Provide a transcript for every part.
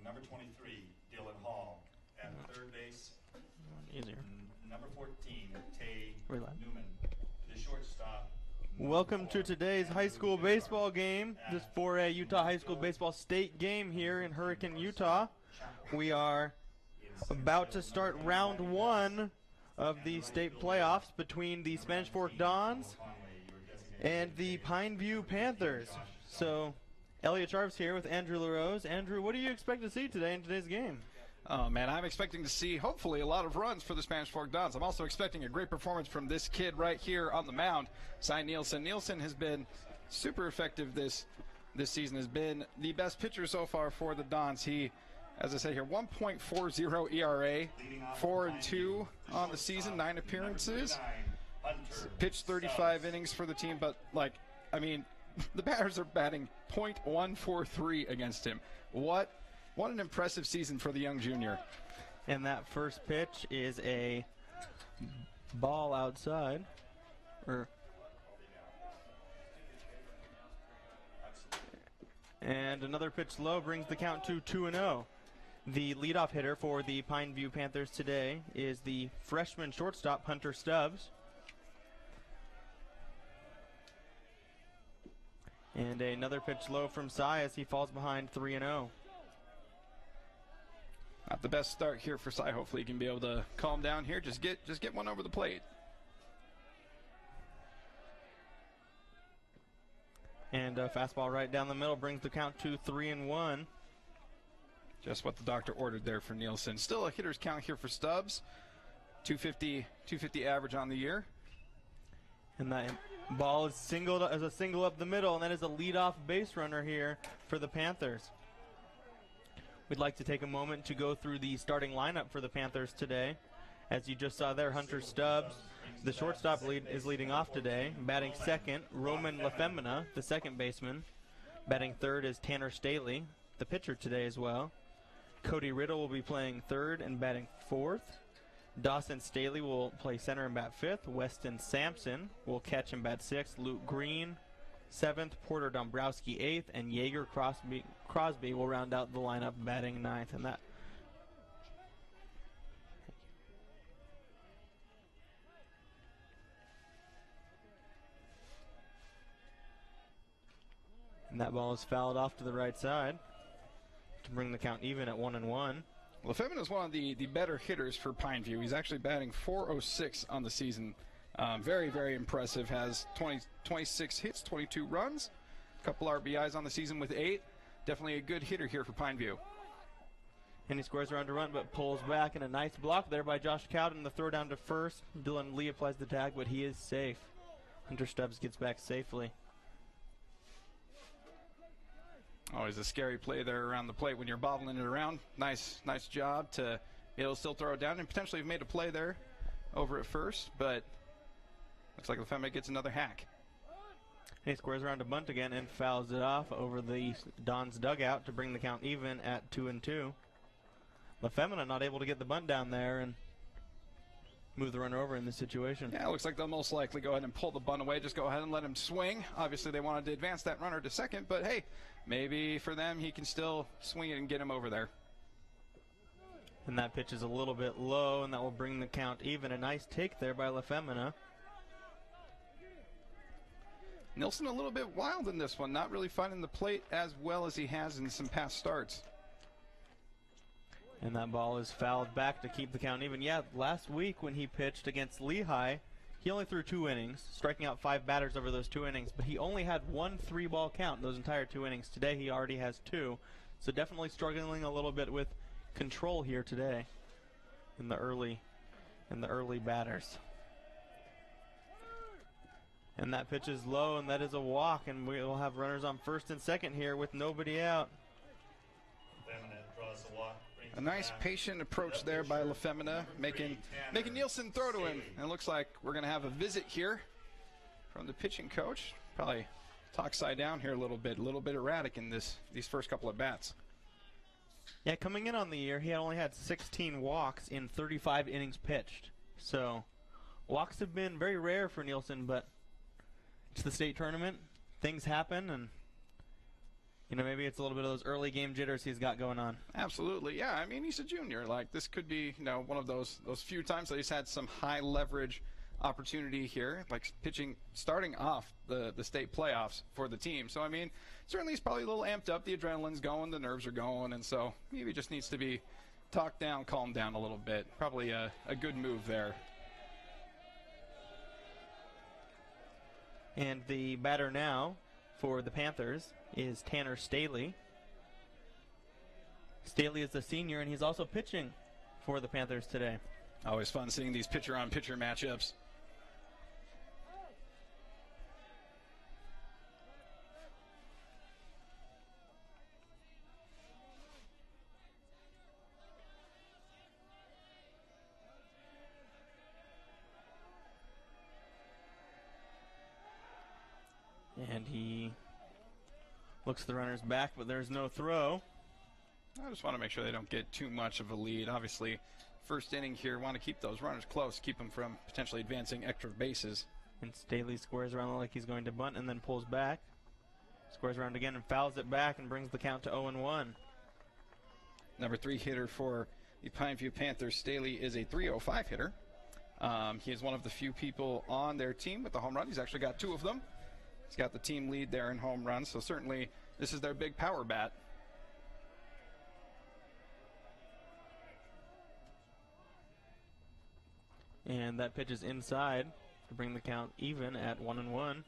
number 23, Dylan Hall. At third base, easier. Number 14, Tay Relax. Newman. The shortstop. Welcome to today's high school baseball game. This 4A Utah High School Baseball State game here in Hurricane, Utah. We are about to start round one of the state playoffs between the Spanish Fork Dons and the Pineview Panthers. So, Elliot Sharp's here with Andrew LaRose. Andrew, what do you expect to see today in today's game? Oh, man, I'm expecting to see, hopefully, a lot of runs for the Spanish Fork Dons. I'm also expecting a great performance from this kid right here on the mound, Cy Nielsen. Nielsen has been super effective this season, has been the best pitcher so far for the Dons. He, as I said here, 1.40 ERA, 4-2 on the season, 9 appearances. Pitched 35 innings for the team, but, the batters are batting .143 against him. What an impressive season for the young junior. And that first pitch is a ball outside. And another pitch low brings the count to 2-0. The leadoff hitter for the Pineview Panthers today is the freshman shortstop, Hunter Stubbs. And another pitch low from Cy as he falls behind 3-0. Not the best start here for Cy. Hopefully he can be able to calm down here. Just get one over the plate. And a fastball right down the middle brings the count to 3-1. Just what the doctor ordered there for Nielsen. Still a hitter's count here for Stubbs. 250 average on the year. And that ball is singled as a single up the middle, and that is a leadoff base runner here for the Panthers. We'd like to take a moment to go through the starting lineup for the Panthers today. As you just saw there, Hunter Stubbs, the shortstop, is leading off today. Batting second, Roman Lefemina, the second baseman. Batting third is Tanner Staley, the pitcher today as well. Cody Riddle will be playing third and batting fourth. Dawson Staley will play center and bat fifth. Weston Sampson will catch and bat sixth. Luke Green, seventh. Porter Dombrowski, eighth. And Yeager Crosby will round out the lineup batting ninth. And that ball is fouled off to the right side to bring the count even at 1-1. Lefebvre is one of the better hitters for Pineview. He's actually batting .406 on the season. Very, very impressive. Has 26 hits, 22 runs, a couple RBIs on the season with 8. Definitely a good hitter here for Pineview. And he squares around to run, but pulls back, and a nice block there by Josh Cowden. The throw down to first. Dylan Lee applies the tag, but he is safe. Hunter Stubbs gets back safely. Always a scary play there around the plate when you're bobbling it around. Nice job to be able to still throw it down, and potentially have made a play there over at first, but looks like Lefebvre gets another hack. He squares around to bunt again and fouls it off over the Don's dugout to bring the count even at 2-2. Lefebvre not able to get the bunt down there and move the runner over in this situation. Yeah, it looks like they'll most likely go ahead and pull the bunt away. Just go ahead and let him swing. Obviously, they wanted to advance that runner to second, but hey, maybe for them, he can still swing it and get him over there. And that pitch is a little bit low, and that will bring the count even. A nice take there by Lefemina. Nielsen a little bit wild in this one, not really finding the plate as well as he has in some past starts. And that ball is fouled back to keep the count even. Yeah, last week when he pitched against Lehigh, he only threw 2 innings, striking out 5 batters over those 2 innings, but he only had 1 3-ball count in those entire 2 innings. Today he already has 2, so definitely struggling a little bit with control here today in the early batters. And that pitch is low, and that is a walk, and we will have runners on first and second here with nobody out. Draws the walk. A nice patient approach there by Lefemina, making Nielsen throw to him. And it looks like we're going to have a visit here from the pitching coach. Probably talk Cy down here a little bit erratic in these first couple of bats. Yeah, coming in on the year, he only had 16 walks in 35 innings pitched. So walks have been very rare for Nielsen, but it's the state tournament. Things happen, and You know, maybe it's a little bit of those early game jitters he's got going on. Absolutely, yeah. I mean, he's a junior. Like, this could be, you know, one of those few times that he's had some high leverage opportunity here, like pitching, starting off the state playoffs for the team. So, I mean, certainly he's probably a little amped up. The adrenaline's going, the nerves are going, and so maybe just needs to be talked down, calmed down a little bit. Probably a good move there. And the batter now for the Panthers is Tanner Staley. Staley is a senior, and he's also pitching for the Panthers today. Always fun seeing these pitcher-on-pitcher matchups. And he looks the runners back, but there's no throw. I just want to make sure they don't get too much of a lead. Obviously, first inning here, want to keep those runners close, keep them from potentially advancing extra bases. And Staley squares around like he's going to bunt and then pulls back. Squares around again and fouls it back and brings the count to 0-1. Number 3 hitter for the Pineview Panthers, Staley, is a .305 hitter. He is one of the few people on their team with the home run. He's actually got 2 of them. He's got the team lead there in home runs, so certainly this is their big power bat. And that pitch is inside to bring the count even at 1-1.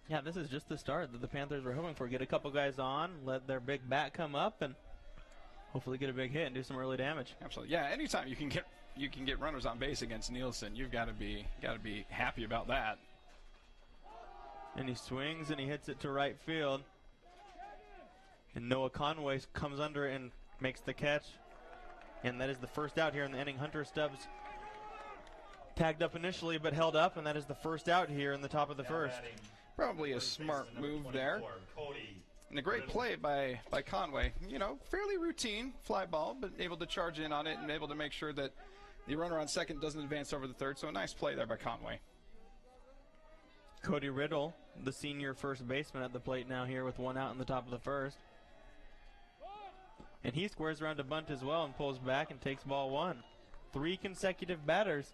Yeah, this is just the start that the Panthers were hoping for. Get a couple guys on, let their big bat come up, and hopefully get a big hit and do some early damage. Absolutely. Yeah, anytime you can get runners on base against Nielsen, you've got to be happy about that. And he swings and he hits it to right field. And Noah Conway comes under and makes the catch. And that is the first out here in the inning. Hunter Stubbs tagged up initially but held up, and that is the first out here in the top of the first. Probably a smart move there. And a great play by Conway. You know, fairly routine fly ball, but able to charge in on it and able to make sure that the runner on second doesn't advance over the third. So a nice play there by Conway. Cody Riddle, the senior first baseman, at the plate now here with 1 out in the top of the first. And he squares around to bunt as well and pulls back and takes ball 1. 3 consecutive batters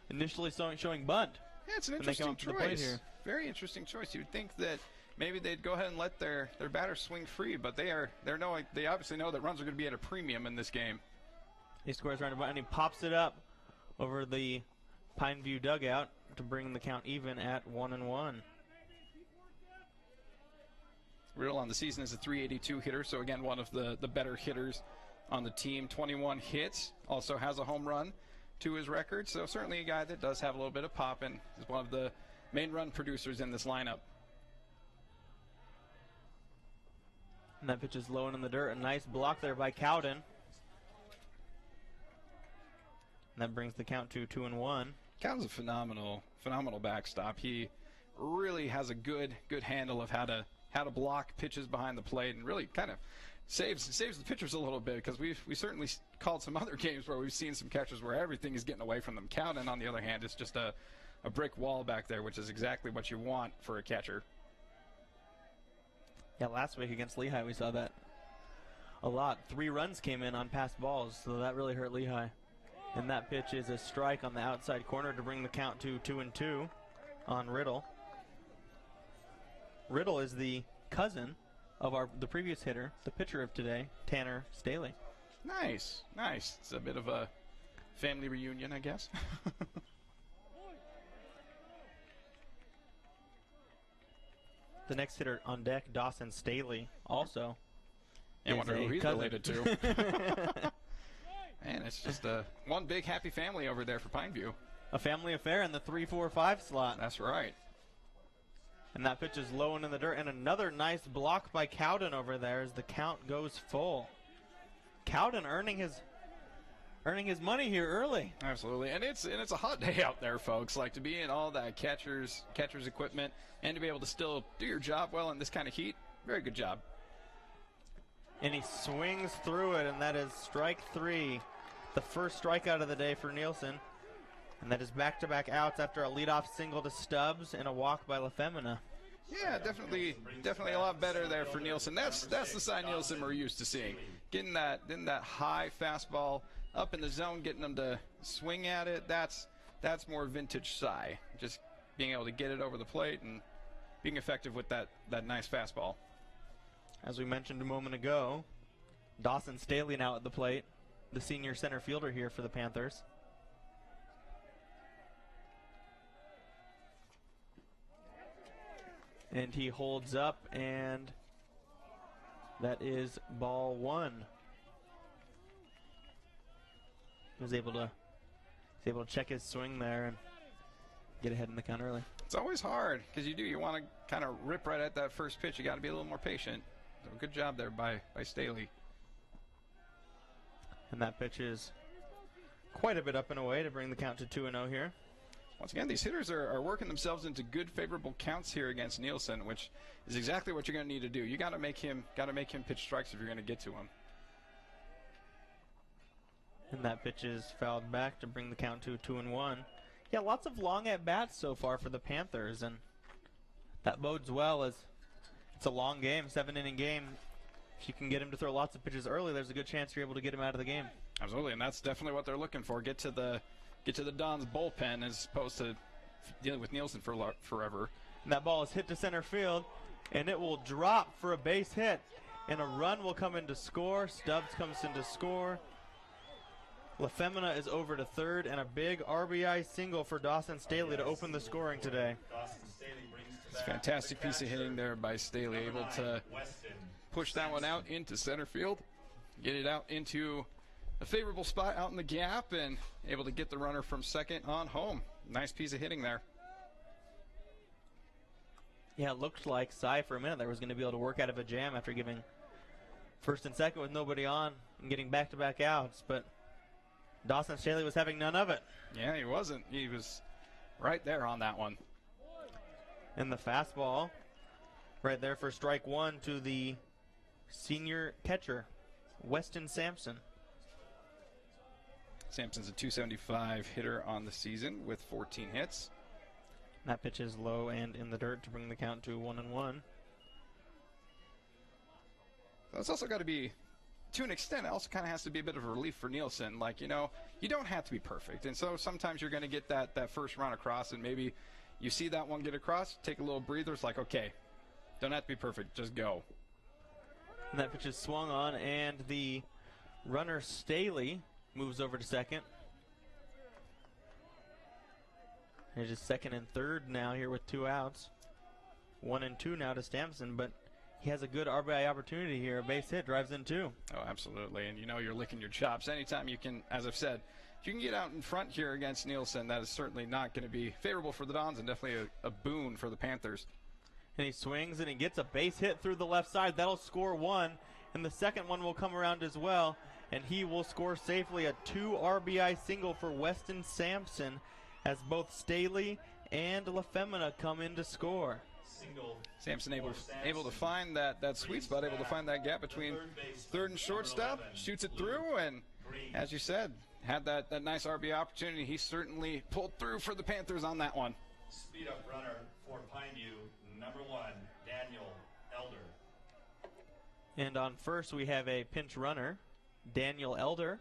initially showing bunt. Yeah, it's an interesting choice. Very interesting choice. You would think that maybe they'd go ahead and let their batters swing free, but they obviously know that runs are going to be at a premium in this game. He squares around to bunt and he pops it up over the Pineview dugout to bring the count even at 1-1. Riddle on the season is a .382 hitter, so again, one of the better hitters on the team. 21 hits, also has a home run to his record, so certainly a guy that does have a little bit of pop and is one of the main run producers in this lineup. And that pitch is low and in the dirt. A nice block there by Cowden. And that brings the count to 2-1. Cowden's a phenomenal backstop. He really has a good handle of how to block pitches behind the plate, and really kind of saves the pitchers a little bit, because we certainly called some other games where we've seen some catchers where everything is getting away from them. Cowden, on the other hand, is just a brick wall back there, which is exactly what you want for a catcher. Yeah, last week against Lehigh we saw that a lot. 3 runs came in on passed balls, so that really hurt Lehigh. And that pitch is a strike on the outside corner to bring the count to 2-2 on Riddle. Riddle is the cousin of the previous hitter, the pitcher of today, Tanner Staley. Nice. It's a bit of a family reunion, I guess. The next hitter on deck, Dawson Staley, also. I wonder who he's cousin. Related to. Man, it's just one big happy family over there for Pineview. A family affair in the 3-4-5 slot. That's right. And that pitch is low and in the dirt. And another nice block by Cowden over there as the count goes full. Cowden earning his money here early. Absolutely. And it's a hot day out there, folks. Like, to be in all that catcher's equipment and to be able to still do your job well in this kind of heat, very good job. And he swings through it, and that is strike 3. The first strikeout of the day for Nielsen. And that is back-to-back outs after a leadoff single to Stubbs and a walk by LaFemina. Yeah, definitely a lot better there for Nielsen. That's the side Nielsen we're used to seeing. Getting that high fastball up in the zone, getting them to swing at it. That's more vintage Cy. Just being able to get it over the plate and being effective with that nice fastball. As we mentioned a moment ago, Dawson Staley now at the plate, the senior center fielder here for the Panthers. And he holds up, and that is ball one. He was able to check his swing there and get ahead in the count early. It's always hard because you want to kind of rip right at that first pitch. You got to be a little more patient. So good job there by Staley. And that pitch is quite a bit up and away to bring the count to 2-0 here. Once again, these hitters are working themselves into good, favorable counts here against Nielsen, which is exactly what you're going to need to do. You got to make him pitch strikes if you're going to get to him. And that pitch is fouled back to bring the count to 2-1. Yeah, lots of long at bats so far for the Panthers, and that bodes well as it's a long game, 7-inning game. If you can get him to throw lots of pitches early, there's a good chance you're able to get him out of the game. Absolutely, and that's definitely what they're looking for. Get to the Dons bullpen as opposed to dealing with Nielsen for forever. And that ball is hit to center field, and it will drop for a base hit. And a run will come in to score. Stubbs comes in to score. LaFemina is over to third, and a big RBI single for Dawson Staley to open the scoring today. It's a fantastic piece of hitting there by Staley, able to push that one out into center field, get it out into a favorable spot out in the gap, and able to get the runner from second on home. Nice piece of hitting there. Yeah, it looked like Cy for a minute there was going to be able to work out of a jam after giving first and second with nobody on and getting back-to-back outs, but Dawson Staley was having none of it. Yeah, he wasn't. He was right there on that one. And the fastball right there for strike one to the senior catcher, Weston Sampson. Sampson's a .275 hitter on the season with 14 hits. That pitch is low and in the dirt to bring the count to 1-1. That's also got to be, to an extent, it also kind of has to be a bit of a relief for Nielsen. Like, you don't have to be perfect. And so sometimes you're going to get that first run across, and maybe you see that one get across, take a little breather. It's like, okay, don't have to be perfect, just go. And that pitch is swung on, and the runner Staley moves over to second. It is second and third now here with 2 outs. 1 and 2 now to Sampson, but he has a good RBI opportunity here. A base hit drives in 2. Oh, absolutely. And you're licking your chops. Anytime you can, as I've said, if you can get out in front here against Nielsen, that is certainly not going to be favorable for the Dons and definitely a boon for the Panthers. And he swings and he gets a base hit through the left side. That'll score 1. And the second one will come around as well. And he will score safely a 2 RBI single for Weston Sampson as both Staley and LaFemina come in to score. Sampson able to find that sweet spot, able to find that gap between third and shortstop, shoots it through, and as you said, had that nice RBI opportunity. He certainly pulled through for the Panthers on that one. Speed up runner for Pineview, number 1, Daniel Elder. And on first we have a pinch runner, Daniel Elder.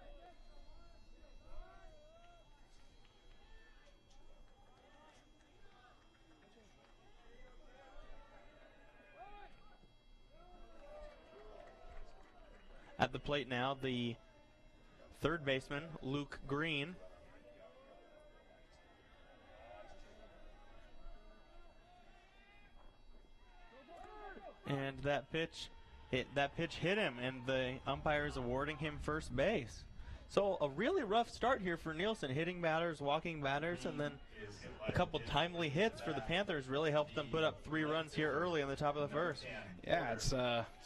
At the plate now, the third baseman, Luke Green. And that pitch hit him, and the umpire is awarding him first base. So a really rough start here for Nielsen, hitting batters, walking batters, and then a couple timely hits for the Panthers really helped them put up 3 runs here early in the top of the first. Yeah, it's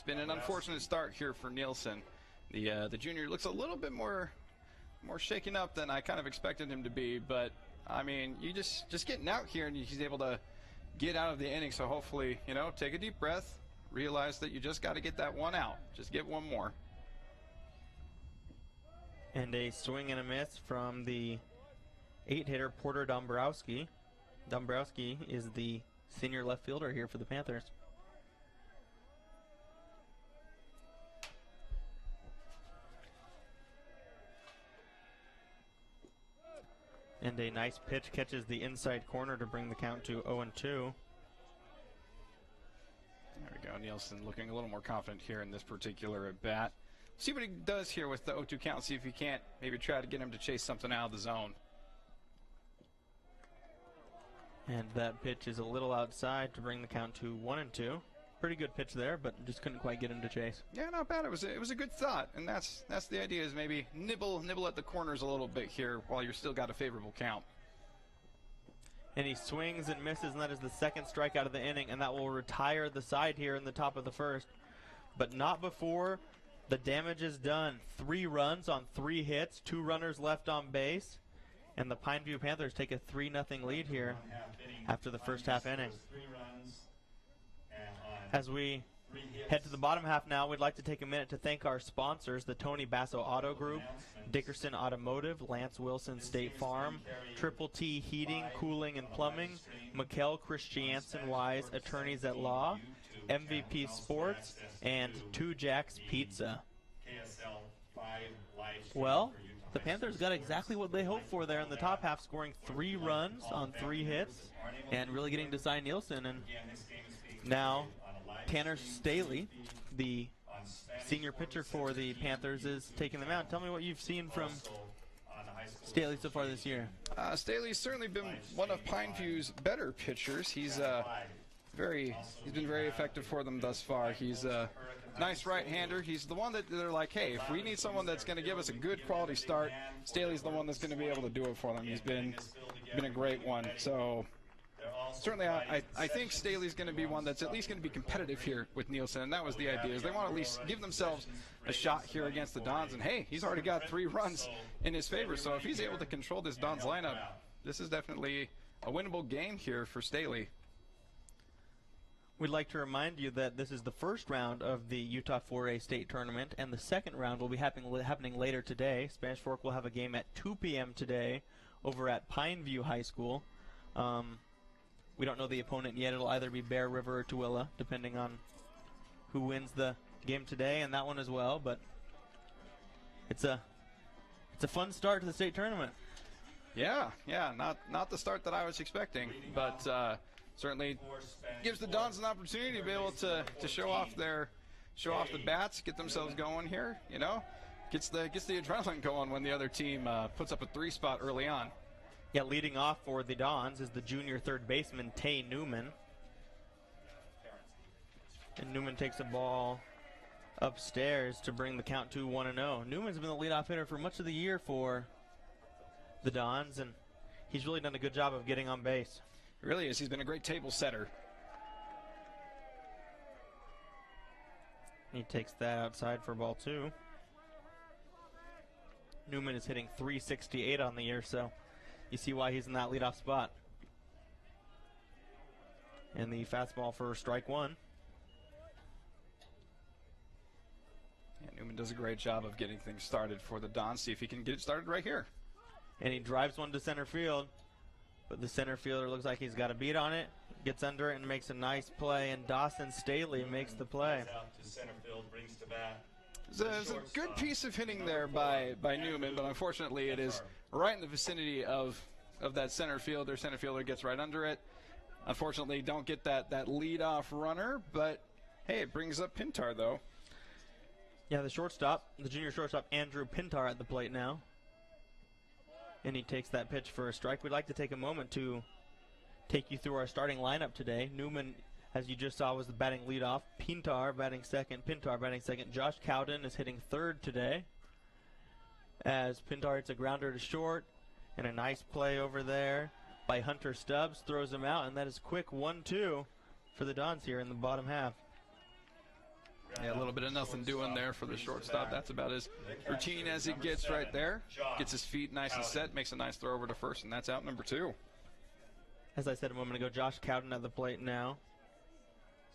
been an unfortunate start here for Nielsen. The junior looks a little bit more shaken up than I kind of expected him to be, but I mean, you just getting out here and he's able to get out of the inning. So hopefully, take a deep breath, realize that you just got to get that one out, just get one more. And a swing and a miss from the 8-hitter Porter Dombrowski. Dombrowski is the senior left fielder here for the Panthers. And a nice pitch catches the inside corner to bring the count to 0-2. There we go. Nielsen looking a little more confident here in this particular at bat. See what he does here with the 0-2 count. See if he can't maybe try to get him to chase something out of the zone. And that pitch is a little outside to bring the count to 1-2. Pretty good pitch there, but just couldn't quite get him to chase. Yeah, not bad. It was a good thought, and that's the idea, is maybe nibble at the corners a little bit here while you're still got a favorable count. And he swings and misses, and that is the second strikeout of the inning, and that will retire the side here in the top of the first. But not before the damage is done. 3 runs on 3 hits, 2 runners left on base, and the Pineview Panthers take a 3-0 lead here after the first half inning. As we head to the bottom half now, we'd like to take a minute to thank our sponsors, the Tony Basso Auto Group, Dickerson Automotive, Lance Wilson State Farm, Triple T Heating, Cooling, and Plumbing, Mikkel Christiansen Wise Attorneys at Law, MVP Sports, and 2 Jacks Pizza. Well, the Panthers got exactly what they hoped for there in the top half, scoring 3 runs on 3 hits and really getting to Cy Nielsen. And now Tanner Staley, the senior pitcher for the Panthers, is taking them out. Tell me what you've seen from Staley so far this year. Staley's certainly been one of Pineview's better pitchers. He's been very effective for them thus far. He's a nice right-hander. He's the one that they're like, hey, if we need someone that's going to give us a good quality start, Staley's the one that's going to be able to do it for them. He's been a great one. So certainly, I think Staley's going to be one that's at least going to be competitive here with Nielsen, and that was the idea, is they want to at least give themselves a shot here against the Dons. And hey, he's already got 3 runs in his favor, so if he's able to control this Dons lineup, this is definitely a winnable game here for Staley. We'd like to remind you that this is the first round of the Utah 4A state tournament, and the second round will be happening later today. Spanish Fork will have a game at 2 p.m. today over at Pineview High School. We don't know the opponent yet. It'll either be Bear River or Tooele, depending on who wins the game today and that one as well. But it's a fun start to the state tournament. Yeah, not the start that I was expecting, but certainly gives the Dons an opportunity to be able to show off the bats, get themselves going here. You know, gets the adrenaline going when the other team puts up a 3 spot early on. Yeah, leading off for the Dons is the junior third baseman, Tay Newman. And Newman takes a ball upstairs to bring the count to 1-0. Newman's been the leadoff hitter for much of the year for the Dons, and he's really done a good job of getting on base. He really is. He's been a great table setter. He takes that outside for ball 2. Newman is hitting .368 on the year, so you see why he's in that leadoff spot. And the fastball for strike 1. Yeah, Newman does a great job of getting things started for the Dons. See if he can get it started right here. And he drives one to center field, but the center fielder looks like he's got a beat on it, gets under it and makes a nice play, and Dawson Staley makes the play. It's a good piece of hitting there by Newman, but unfortunately it is right in the vicinity of that center fielder. Center fielder gets right under it. Unfortunately, don't get that leadoff runner, but hey, it brings up Pintar, though. Yeah, the junior shortstop, Andrew Pintar, at the plate now. And he takes that pitch for a strike. We'd like to take a moment to take you through our starting lineup today. Newman, as you just saw, was the batting leadoff. Pintar batting second. Josh Cowden is hitting third today, as Pintar hits a grounder to short, and a nice play over there by Hunter Stubbs, throws him out, and that is quick 1-2 for the Dons here in the bottom half. Yeah, a little bit of nothing doing there for the shortstop. That's about as routine as it gets right there. Gets his feet nice and set, makes a nice throw over to first, and that's out number 2. As I said a moment ago, Josh Cowden at the plate now,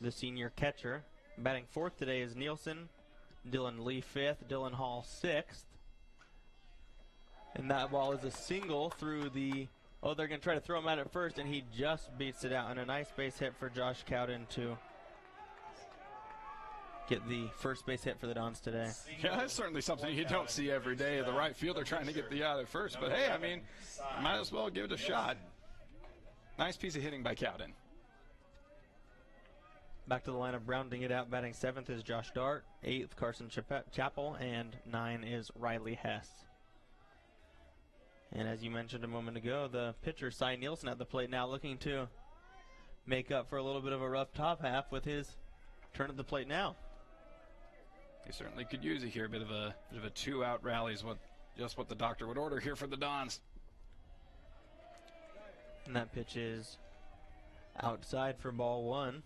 the senior catcher. Batting fourth today is Nielsen, Dylan Lee fifth, Dylan Hall sixth. And that ball is a single through the, oh, they're going to try to throw him at it first, and he just beats it out. And a nice base hit for Josh Cowden to get the first base hit for the Dons today. Yeah, that's certainly something you don't see every day. The right fielder trying to get the out at first. But hey, I mean, might as well give it a shot. Nice piece of hitting by Cowden. Back to the lineup, rounding it out, batting 7th is Josh Dart, 8th Carson Chappell, and 9 is Riley Hess. And as you mentioned a moment ago, the pitcher, Cy Nielsen, at the plate now, looking to make up for a little bit of a rough top half with his turn at the plate now. He certainly could use it here. A bit of a 2-out rally is just what the doctor would order here for the Dons. And that pitch is outside for ball 1.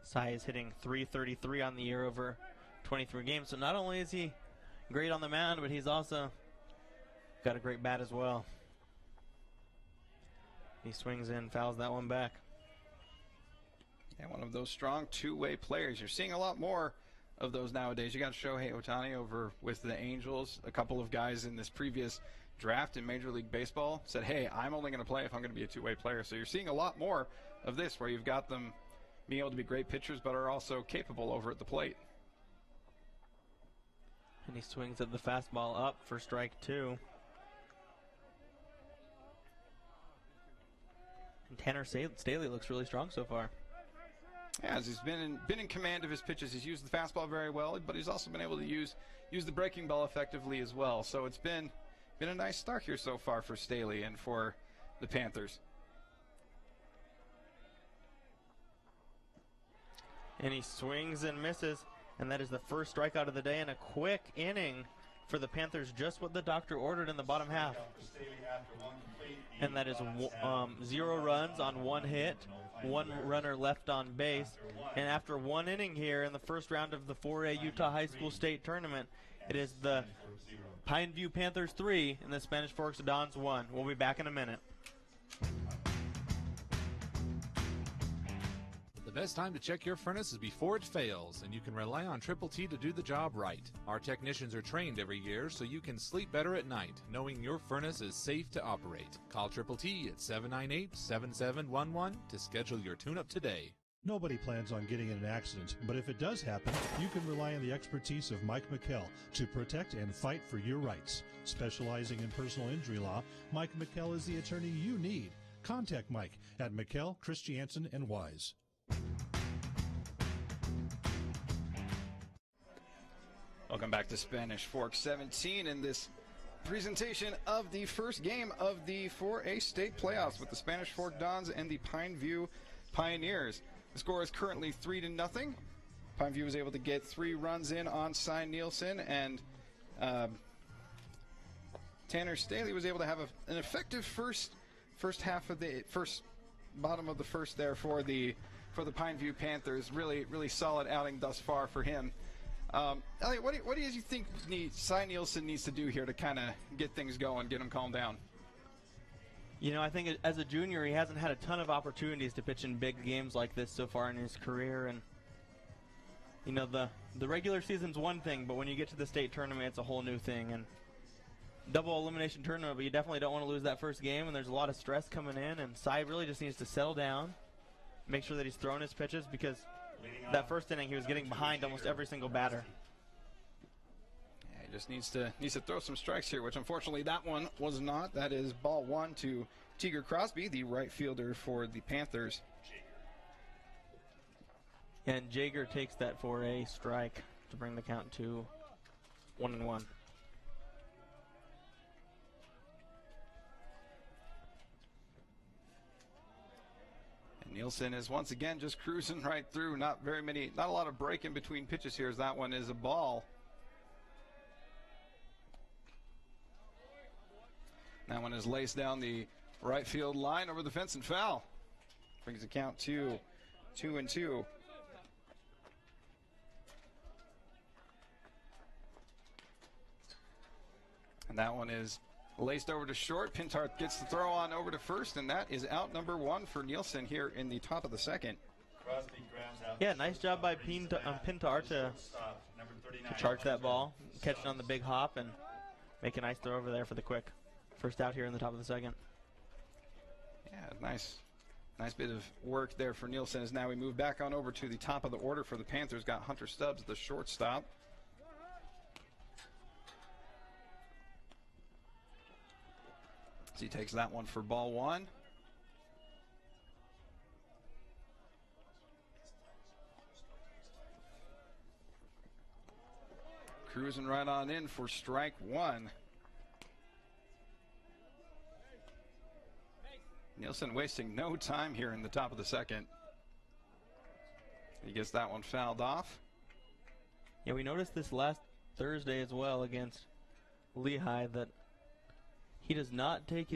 Cy is hitting .333 on the year over 23 games. So not only is he great on the mound, but he's also got a great bat as well. He swings in, fouls that one back. Yeah, one of those strong two-way players. You're seeing a lot more of those nowadays. You got Shohei Ohtani over with the Angels. A couple of guys in this previous draft in Major League Baseball said, hey, I'm only going to play if I'm going to be a two-way player. So you're seeing a lot more of this where you've got them being able to be great pitchers but are also capable over at the plate. And he swings at the fastball up for strike 2. And Tanner Staley looks really strong so far. Yeah, as he's been in command of his pitches. He's used the fastball very well, but he's also been able to use the breaking ball effectively as well. So it's been a nice start here so far for Staley and for the Panthers. And he swings and misses, and that is the first strikeout of the day, and a quick inning for the Panthers, just what the doctor ordered in the bottom half. And that is 0 runs on 1 hit, 1 runner left on base. And after 1 inning here in the first round of the 4A Utah High School State Tournament, it is the Pineview Panthers 3 and the Spanish Forks Dons 1. We'll be back in a minute. The best time to check your furnace is before it fails, and you can rely on Triple T to do the job right. Our technicians are trained every year so you can sleep better at night, knowing your furnace is safe to operate. Call Triple T at 798-7711 to schedule your tune-up today. Nobody plans on getting in an accident, but if it does happen, you can rely on the expertise of Mike McKell to protect and fight for your rights. Specializing in personal injury law, Mike McKell is the attorney you need. Contact Mike at McKell, Christiansen, and Wise. Welcome back to Spanish Fork 17 in this presentation of the first game of the 4A state playoffs with the Spanish Fork Dons and the Pineview Pioneers. The score is currently 3-0. Pineview was able to get 3 runs in on Cy Nielsen, and Tanner Staley was able to have an effective first half of the bottom of the first there for the Pineview Panthers. Really solid outing thus far for him. Elliot, what do you think Cy Nielsen needs to do here to kind of get things going, get him calmed down? You know, I think as a junior, he hasn't had a ton of opportunities to pitch in big games like this so far in his career. And, you know, the regular season's one thing, but when you get to the state tournament, it's a whole new thing. And double elimination tournament, but you definitely don't want to lose that first game, and there's a lot of stress coming in. And Cy really just needs to settle down, make sure that he's throwing his pitches, because that first inning he was getting behind almost every single batter. Yeah, he just needs to throw some strikes here, which unfortunately that one was not. That is ball 1 to Tiger Crosby, the right fielder for the Panthers. And Jager takes that for a strike to bring the count to 1-1. Nielsen is once again just cruising right through. Not a lot of break in between pitches here, as that one is a ball. That one is laced down the right field line over the fence and foul. Brings the count to 2-2. And that one is laced over to short. Pintarth gets the throw on over to first, and that is out number 1 for Nielsen here in the top of the second. Crosby grounds out. Yeah, nice job by Pintar to Shortstop, number 39. charge that ball, catch it on the big hop, and make a nice throw over there for the quick. First out here in the top of the second. Yeah, nice bit of work there for Nielsen as now we move back on over to the top of the order for the Panthers. Got Hunter Stubbs, the shortstop. So he takes that one for ball one. Cruising right on in for strike one. Nielsen wasting no time here in the top of the second. He gets that one fouled off. Yeah, we noticed this last Thursday as well against Lehigh that he does not take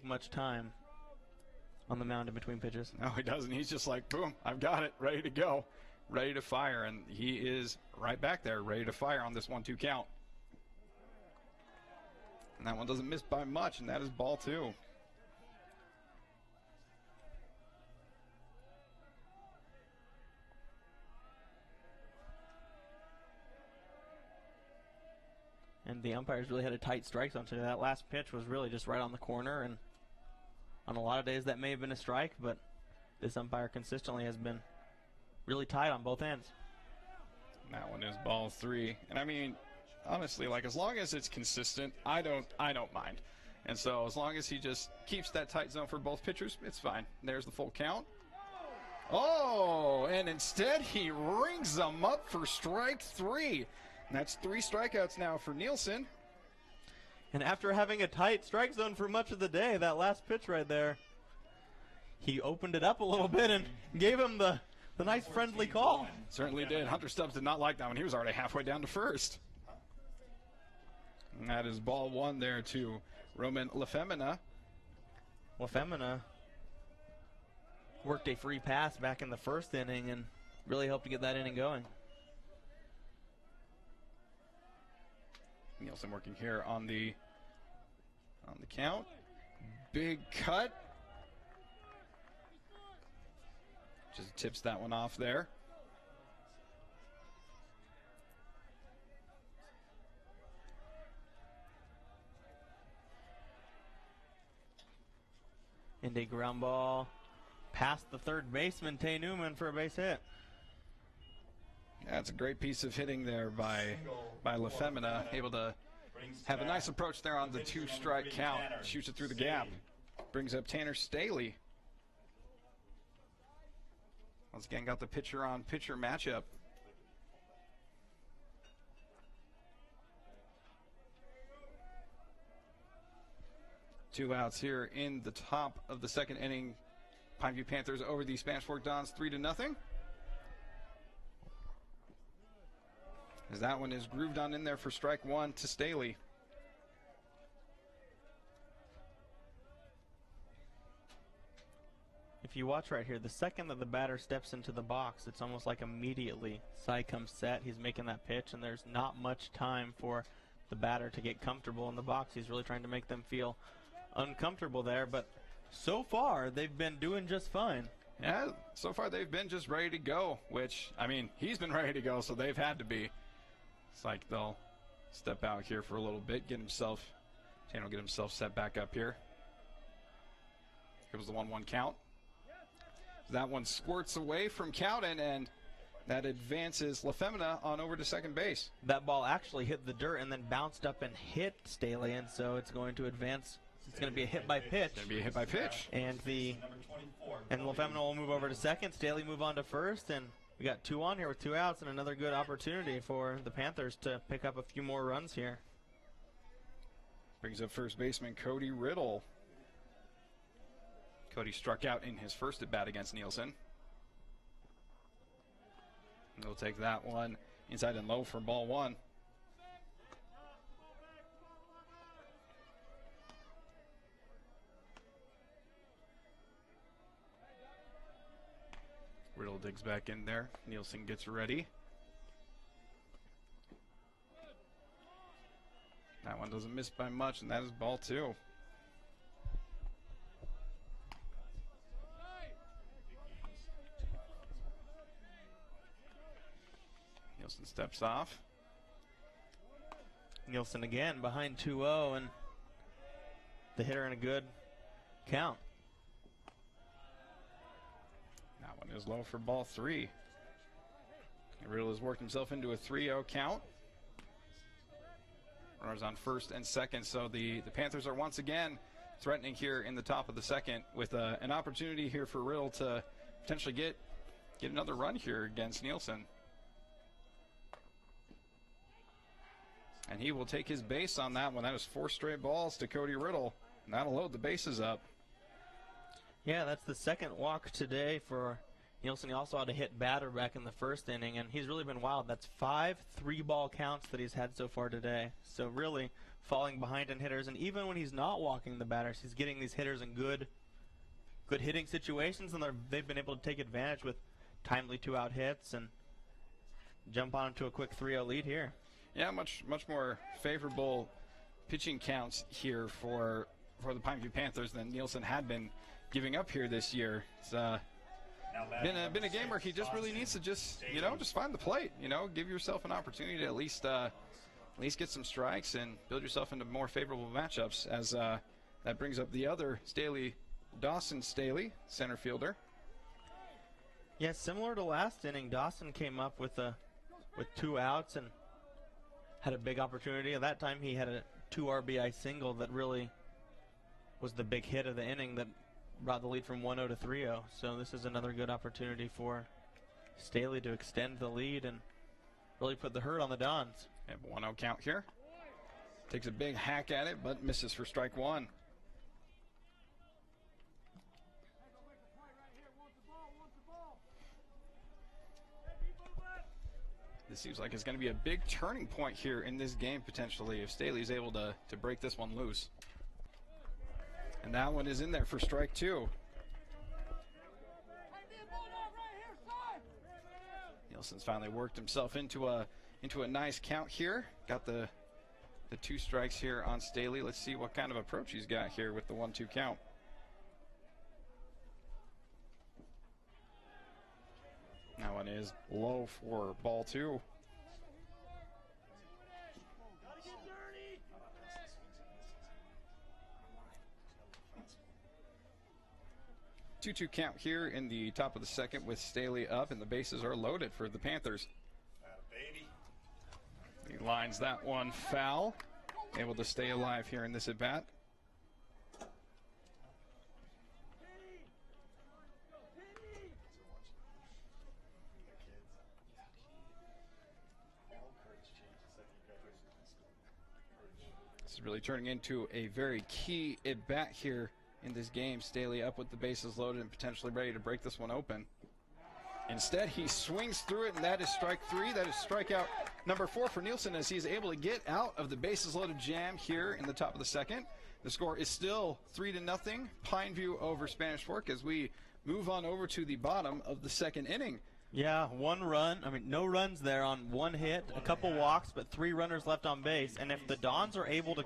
much time on the mound in between pitches. No, he doesn't. He's just like, boom, I've got it, ready to go, ready to fire. And he is right back there, ready to fire on this 1-2 count. And that one doesn't miss by much, and that is ball two. And the umpires really had a tight strike zone today. That last pitch was really just right on the corner, and on a lot of days that may have been a strike, but this umpire consistently has been really tight on both ends. That one is ball three. And I mean, honestly, like, as long as it's consistent, I don't mind. And so as long as he just keeps that tight zone for both pitchers, it's fine. There's the full count. Oh, and instead he rings them up for strike three. And that's 3 strikeouts now for Nielsen. And after having a tight strike zone for much of the day, that last pitch right there, he opened it up a little bit and gave him the nice friendly call. Certainly did. Hunter Stubbs did not like that one. He was already halfway down to first. And that is ball one there to Roman Lefemina. Lefemina worked a free pass back in the first inning and really helped to get that inning going. Nielsen working here on the count. Big cut. Just tips that one off there. And a ground ball past the third baseman, Tay Newman, for a base hit. That's a great piece of hitting there by Lefemina, able to have a nice approach there on the 2-strike count. Shoots it through the gap. Brings up Tanner Staley. Once again, got the pitcher-on-pitcher matchup. Two outs here in the top of the second inning. Pineview Panthers over the Spanish Fork Dons 3-0. As that one is grooved on in there for strike one to Staley. If you watch right here, the second that the batter steps into the box, it's almost like immediately side comes set. He's making that pitch, and there's not much time for the batter to get comfortable in the box. He's really trying to make them feel uncomfortable there, but so far they've been doing just fine. Yeah, so far they've been just ready to go, which, I mean, he's been ready to go, so they've had to be. It's like they'll step out here for a little bit, Tanner will get himself set back up here. Here was the 1-1 count. That one squirts away from Cowden, and that advances Lefemina on over to second base. That ball actually hit the dirt and then bounced up and hit Staley, and so it's going to advance. It's going to be a hit by pitch. It's going to be a hit by pitch. And Lefemina will move over to second. Staley move on to first, and we got 2 on here with 2 outs, and another good opportunity for the Panthers to pick up a few more runs here. Brings up first baseman Cody Riddle. Cody struck out in his first at bat against Nielsen. And he'll take that one inside and low for ball one. Riddle digs back in there. Nielsen gets ready. That one doesn't miss by much, and that is ball two. Nielsen steps off. Nielsen again behind 2-0, and the hitter in a good count. That one is low for ball 3. Riddle has worked himself into a 3-0 count. Runners on first and second, so the Panthers are once again threatening here in the top of the second with an opportunity here for Riddle to potentially get another run here against Nielsen. And he will take his base on that one. That is 4 straight balls to Cody Riddle. And that'll load the bases up. Yeah, that's the second walk today for Nielsen. He also had a hit batter back in the first inning, and he's really been wild. That's 5 3-ball counts that he's had so far today. So really falling behind in hitters. And even when he's not walking the batters, he's getting these hitters in good hitting situations, and they've been able to take advantage with timely 2-out hits and jump on to a quick 3-0 lead here. Yeah, much more favorable pitching counts here for the Pineview Panthers than Nielsen had been giving up here this year. It's been a game where he just really needs to just find the plate. Give yourself an opportunity to at least get some strikes and build yourself into more favorable matchups. As that brings up the other Staley, Dawson Staley, center fielder. Yeah, similar to last inning, Dawson came up with 2 outs and had a big opportunity. At that time, he had a 2 RBI single that really was the big hit of the inning that brought the lead from 1-0 to 3-0. So this is another good opportunity for Staley to extend the lead and really put the hurt on the Dons. Have a 1-0 count here. Takes a big hack at it, but misses for strike 1. This seems like it's going to be a big turning point here in this game, potentially, if Staley's able to break this one loose. And that one is in there for strike 2. Nielsen's finally worked himself into a nice count here. Got the 2 strikes here on Staley. Let's see what kind of approach he's got here with the 1-2 count. That one is low for ball 2. Two-two count here in the top of the second with Staley up, and the bases are loaded for the Panthers. He lines that one foul. Able to stay alive here in this at-bat. This is really turning into a very key at-bat here in this game. Staley up with the bases loaded and potentially ready to break this one open. Instead, he swings through it, and that is strike 3. That is strikeout number 4 for Nielsen as he's able to get out of the bases loaded jam here in the top of the second. The score is still 3-0, Pineview over Spanish Fork, as we move on over to the bottom of the second inning. Yeah, 1 run. No runs there on 1 hit, a couple walks, but 3 runners left on base. And if the Dons are able to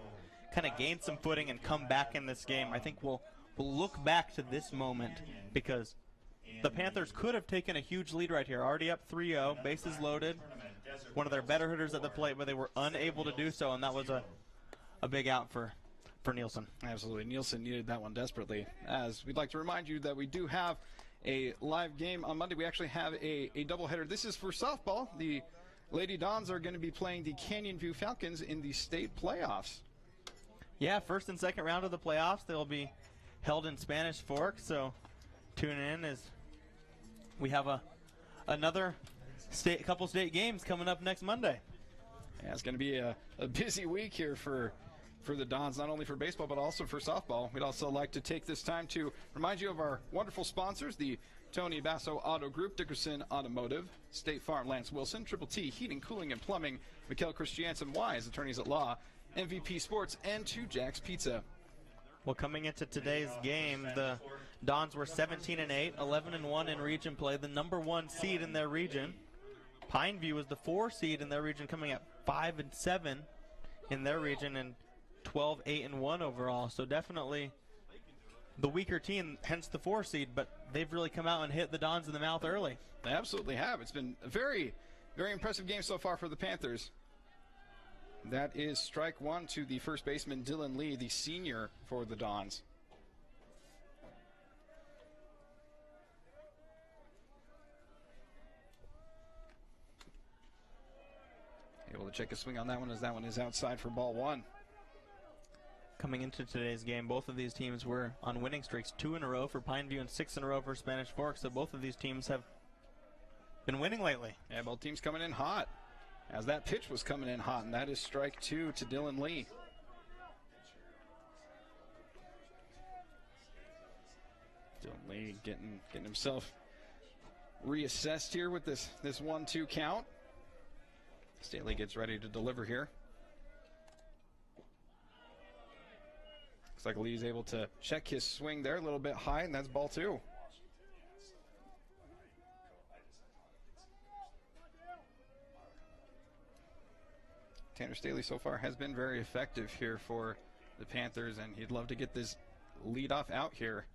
kind of gain some footing and come back in this game, I think we'll look back to this moment, because the Panthers could have taken a huge lead right here. Already up 3-0, bases loaded. One of their better hitters at the plate, but they were unable to do so, and that was a big out for Nielsen. Absolutely. Nielsen needed that one desperately. As we'd like to remind you that we do have a live game on Monday. We actually have a doubleheader. This is for softball. The Lady Dons are going to be playing the Canyon View Falcons in the state playoffs. Yeah, first and second round of the playoffs. They'll be held in Spanish Fork, so tune in as we have another couple state games coming up next Monday. Yeah, it's going to be a busy week here for the Dons, not only for baseball but also for softball. We'd also like to take this time to remind you of our wonderful sponsors, the Tony Basso Auto Group, Dickerson Automotive, State Farm, Lance Wilson, Triple T Heating, Cooling, and Plumbing, Mikkel Christiansen Wise, Attorneys at Law, MVP Sports, and 2 Jack's Pizza. Well, coming into today's game, the Dons were 17-8, 11-1 in region play, the number 1 seed in their region. Pineview was the 4 seed in their region, coming at 5-7 in their region, and 12-8-1 overall. So definitely the weaker team, hence the 4 seed, but they've really come out and hit the Dons in the mouth early. They absolutely have. It's been a very Very impressive game so far for the Panthers. That is strike one to the first baseman, Dylan Lee, the senior for the Dons. Able to check a swing on that one as that one is outside for ball one. Coming into today's game, both of these teams were on winning streaks, 2 in a row for Pineview and 6 in a row for Spanish Fork, so both of these teams have been winning lately. Yeah, both teams coming in hot, as that pitch was coming in hot, and that is strike two to Dylan Lee. Dylan Lee getting himself reassessed here with this 1-2 count. Staley gets ready to deliver here. Looks like Lee's able to check his swing there a little bit high, and that's ball two. Tanner Staley so far has been very effective here for the Panthers, and he'd love to get this leadoff out here.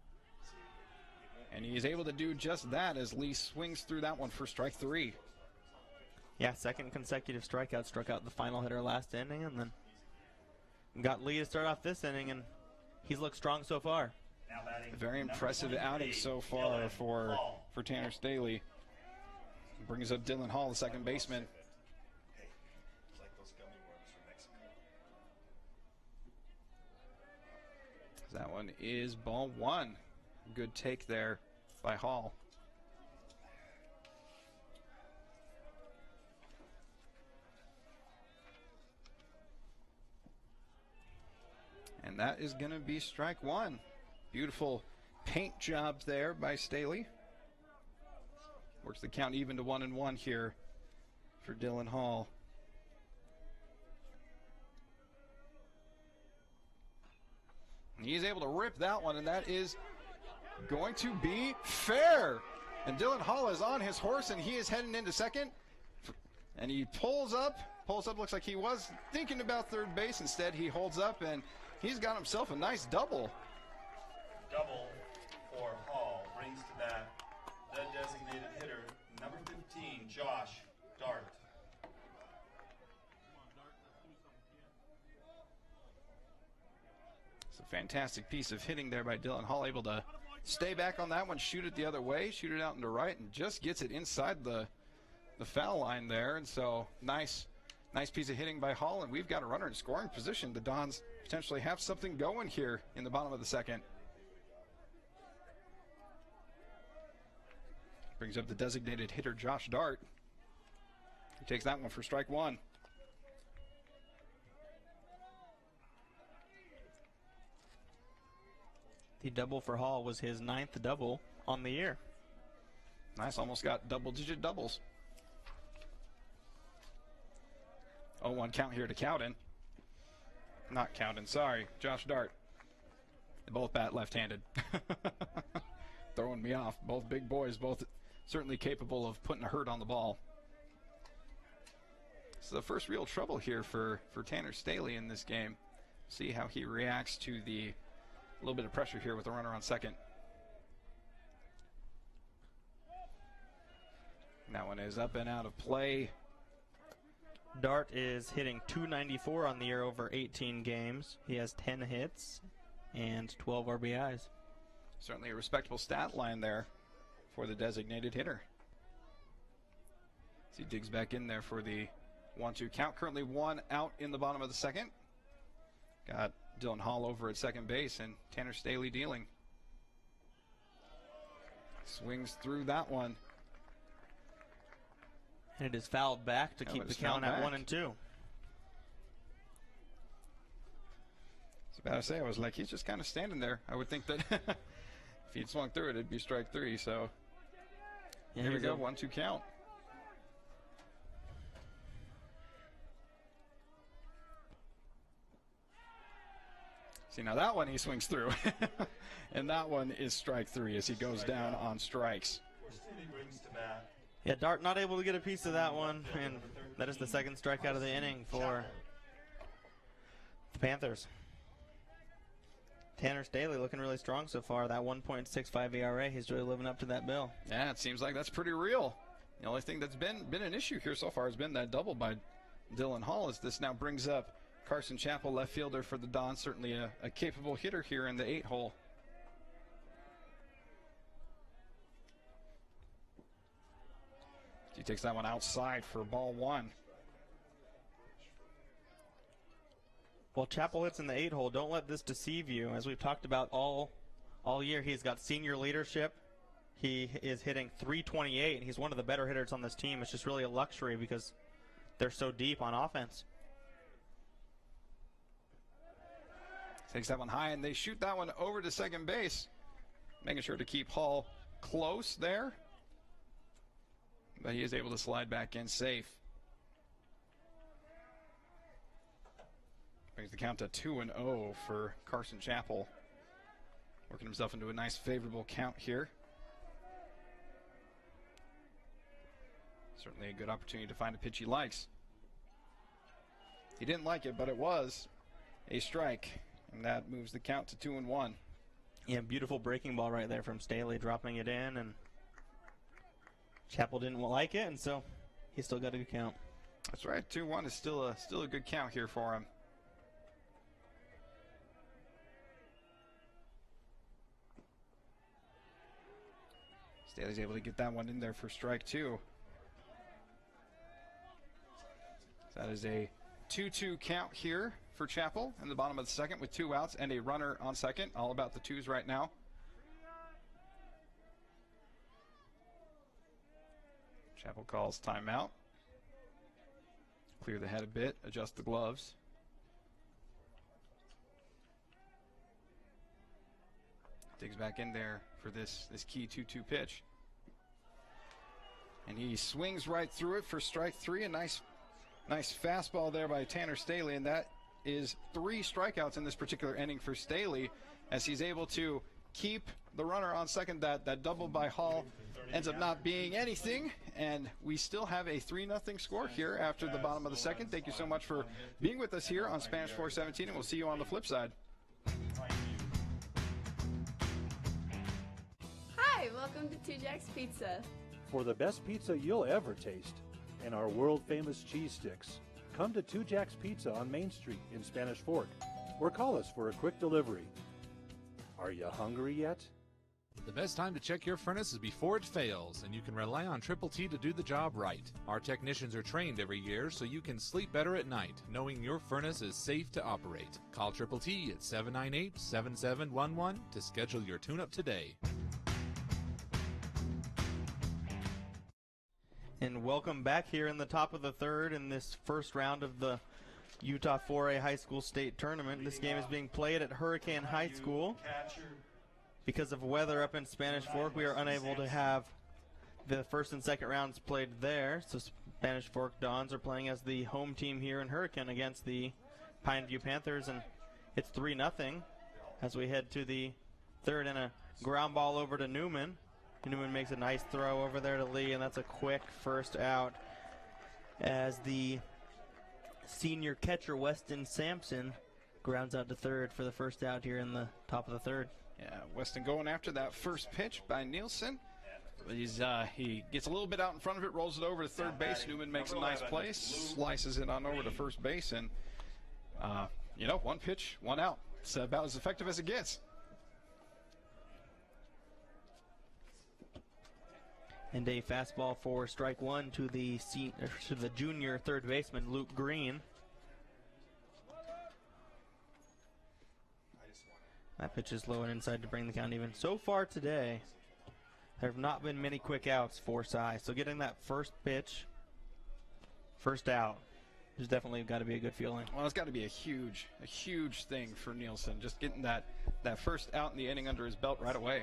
And he's able to do just that as Lee swings through that one for strike three. Yeah, second consecutive strikeout. Struck out the final hitter last inning, and then got Lee to start off this inning, and he's looked strong so far. Now batting A very number impressive 23, outing so far Dylan for Hall. Tanner Staley. Brings up Dylan Hall, the second baseman. That one is ball one. Good take there by Hall. And that is going to be strike one. Beautiful paint job there by Staley. Works the count even to 1-1 here for Dylan Hall. He's able to rip that one, and that is going to be fair. And Dylan Hall is on his horse, and he is heading into second. And he pulls up, looks like he was thinking about third base. Instead, he holds up, and he's got himself a nice double. Double for Hall brings to bat the designated hitter, number 15, Josh Dart. It's a fantastic piece of hitting there by Dylan Hall, able to stay back on that one, shoot it the other way, shoot it out into right, and just gets it inside the foul line there. And so nice piece of hitting by Hall, and we've got a runner in scoring position. The Dons potentially have something going here in the bottom of the second. Brings up the designated hitter, Josh Dart. He takes that one for strike one. The double for Hall was his 9th double on the year. Nice, almost got double-digit doubles. 0-1 count here to Cowden. Not Cowden, sorry, Josh Dart. They both bat left-handed. Throwing me off. Both big boys, both certainly capable of putting a hurt on the ball. So the first real trouble here for Tanner Staley in this game. See how he reacts to the little bit of pressure here with the runner on second. That one is up and out of play. Dart is hitting .294 on the year over 18 games. He has 10 hits and 12 RBIs. Certainly a respectable stat line there for the designated hitter. As he digs back in there for the 1-2 count. Currently one out in the bottom of the second. Got Dylan Hall over at second base and Tanner Staley dealing. Swings through that one. And it is fouled back to keep the count at 1-2. I was about to say, I was like, he's just kind of standing there. I would think that if he'd swung through it, it'd be strike three. So Yeah, here we he's go, a- 1-2 count. See, now that one he swings through. And that one is strike three as he goes down on strikes. Staley brings to bat Yeah, Dart not able to get a piece of that one, and that is the second strikeout of the inning for the Panthers. Tanner Staley looking really strong so far. That 1.65 ERA, he's really living up to that bill. Yeah, it seems like that's pretty real. The only thing that's been an issue here so far has been that double by Dylan Hall, as this now brings up Carson Chappell, left fielder for the Dons, certainly a capable hitter here in the 8-hole. He takes that one outside for ball 1. Well, Chappell hits in the 8-hole. Don't let this deceive you. As we've talked about all year, he's got senior leadership. He is hitting .328, and he's one of the better hitters on this team. It's just really a luxury because they're so deep on offense. Takes that one high, and they shoot that one over to second base, making sure to keep Hall close there. But he is able to slide back in safe. Brings the count to 2-0 for Carson Chappell. Working himself into a nice favorable count here. Certainly a good opportunity to find a pitch he likes. He didn't like it, but it was a strike. And that moves the count to 2-1. Yeah, beautiful breaking ball right there from Staley, dropping it in, and Chappell didn't like it, and so he still got a good count. That's right, 2-1 is still a good count here for him. Staley's able to get that one in there for strike 2. So that is a 2-2 count here for Chappell in the bottom of the second with 2 outs and a runner on second. All about the 2s right now. Chappell calls timeout. Clear the head a bit, adjust the gloves. Digs back in there for this key 2-2 pitch. And he swings right through it for strike 3. A nice fastball there by Tanner Staley, and that is 3 strikeouts in this particular inning for Staley, as he's able to keep the runner on second. That double by Hall ends up not being anything, and we still have a 3-0 score here after the bottom of the second. Thank you so much for being with us here on Spanish 417, and we'll see you on the flip side. Hi, welcome to Two Jacks Pizza. For the best pizza you'll ever taste and our world-famous cheese sticks, come to Two Jacks Pizza on Main Street in Spanish Fork, or call us for a quick delivery. Are you hungry yet? The best time to check your furnace is before it fails, and you can rely on Triple T to do the job right. Our technicians are trained every year so you can sleep better at night, knowing your furnace is safe to operate. Call Triple T at 798-7711 to schedule your tune-up today. And welcome back here in the top of the third in this first round of the Utah 4A High School State Tournament. This game is being played at Hurricane High School. Because of weather up in Spanish Fork, we are unable to have the first and second rounds played there. So Spanish Fork Dons are playing as the home team here in Hurricane against the Pineview Panthers, and it's 3-0 as we head to the third, and a ground ball over to Newman. Newman makes a nice throw over there to Lee, and that's a quick first out as the senior catcher, Weston Sampson, grounds out to third for the first out here in the top of the third. Yeah, Weston going after that first pitch by Nielsen. He gets a little bit out in front of it, rolls it over to third base. Newman makes a nice play, slices it on over to first base, and, one pitch, 1 out. It's about as effective as it gets. And a fastball for strike 1 to the junior third baseman, Luke Green. That pitch is low and inside to bring the count even. So far today, there have not been many quick outs for Cy. So getting that first pitch, first out, has definitely got to be a good feeling. Well, it's got to be a huge thing for Nielsen, just getting that first out in the inning under his belt right away.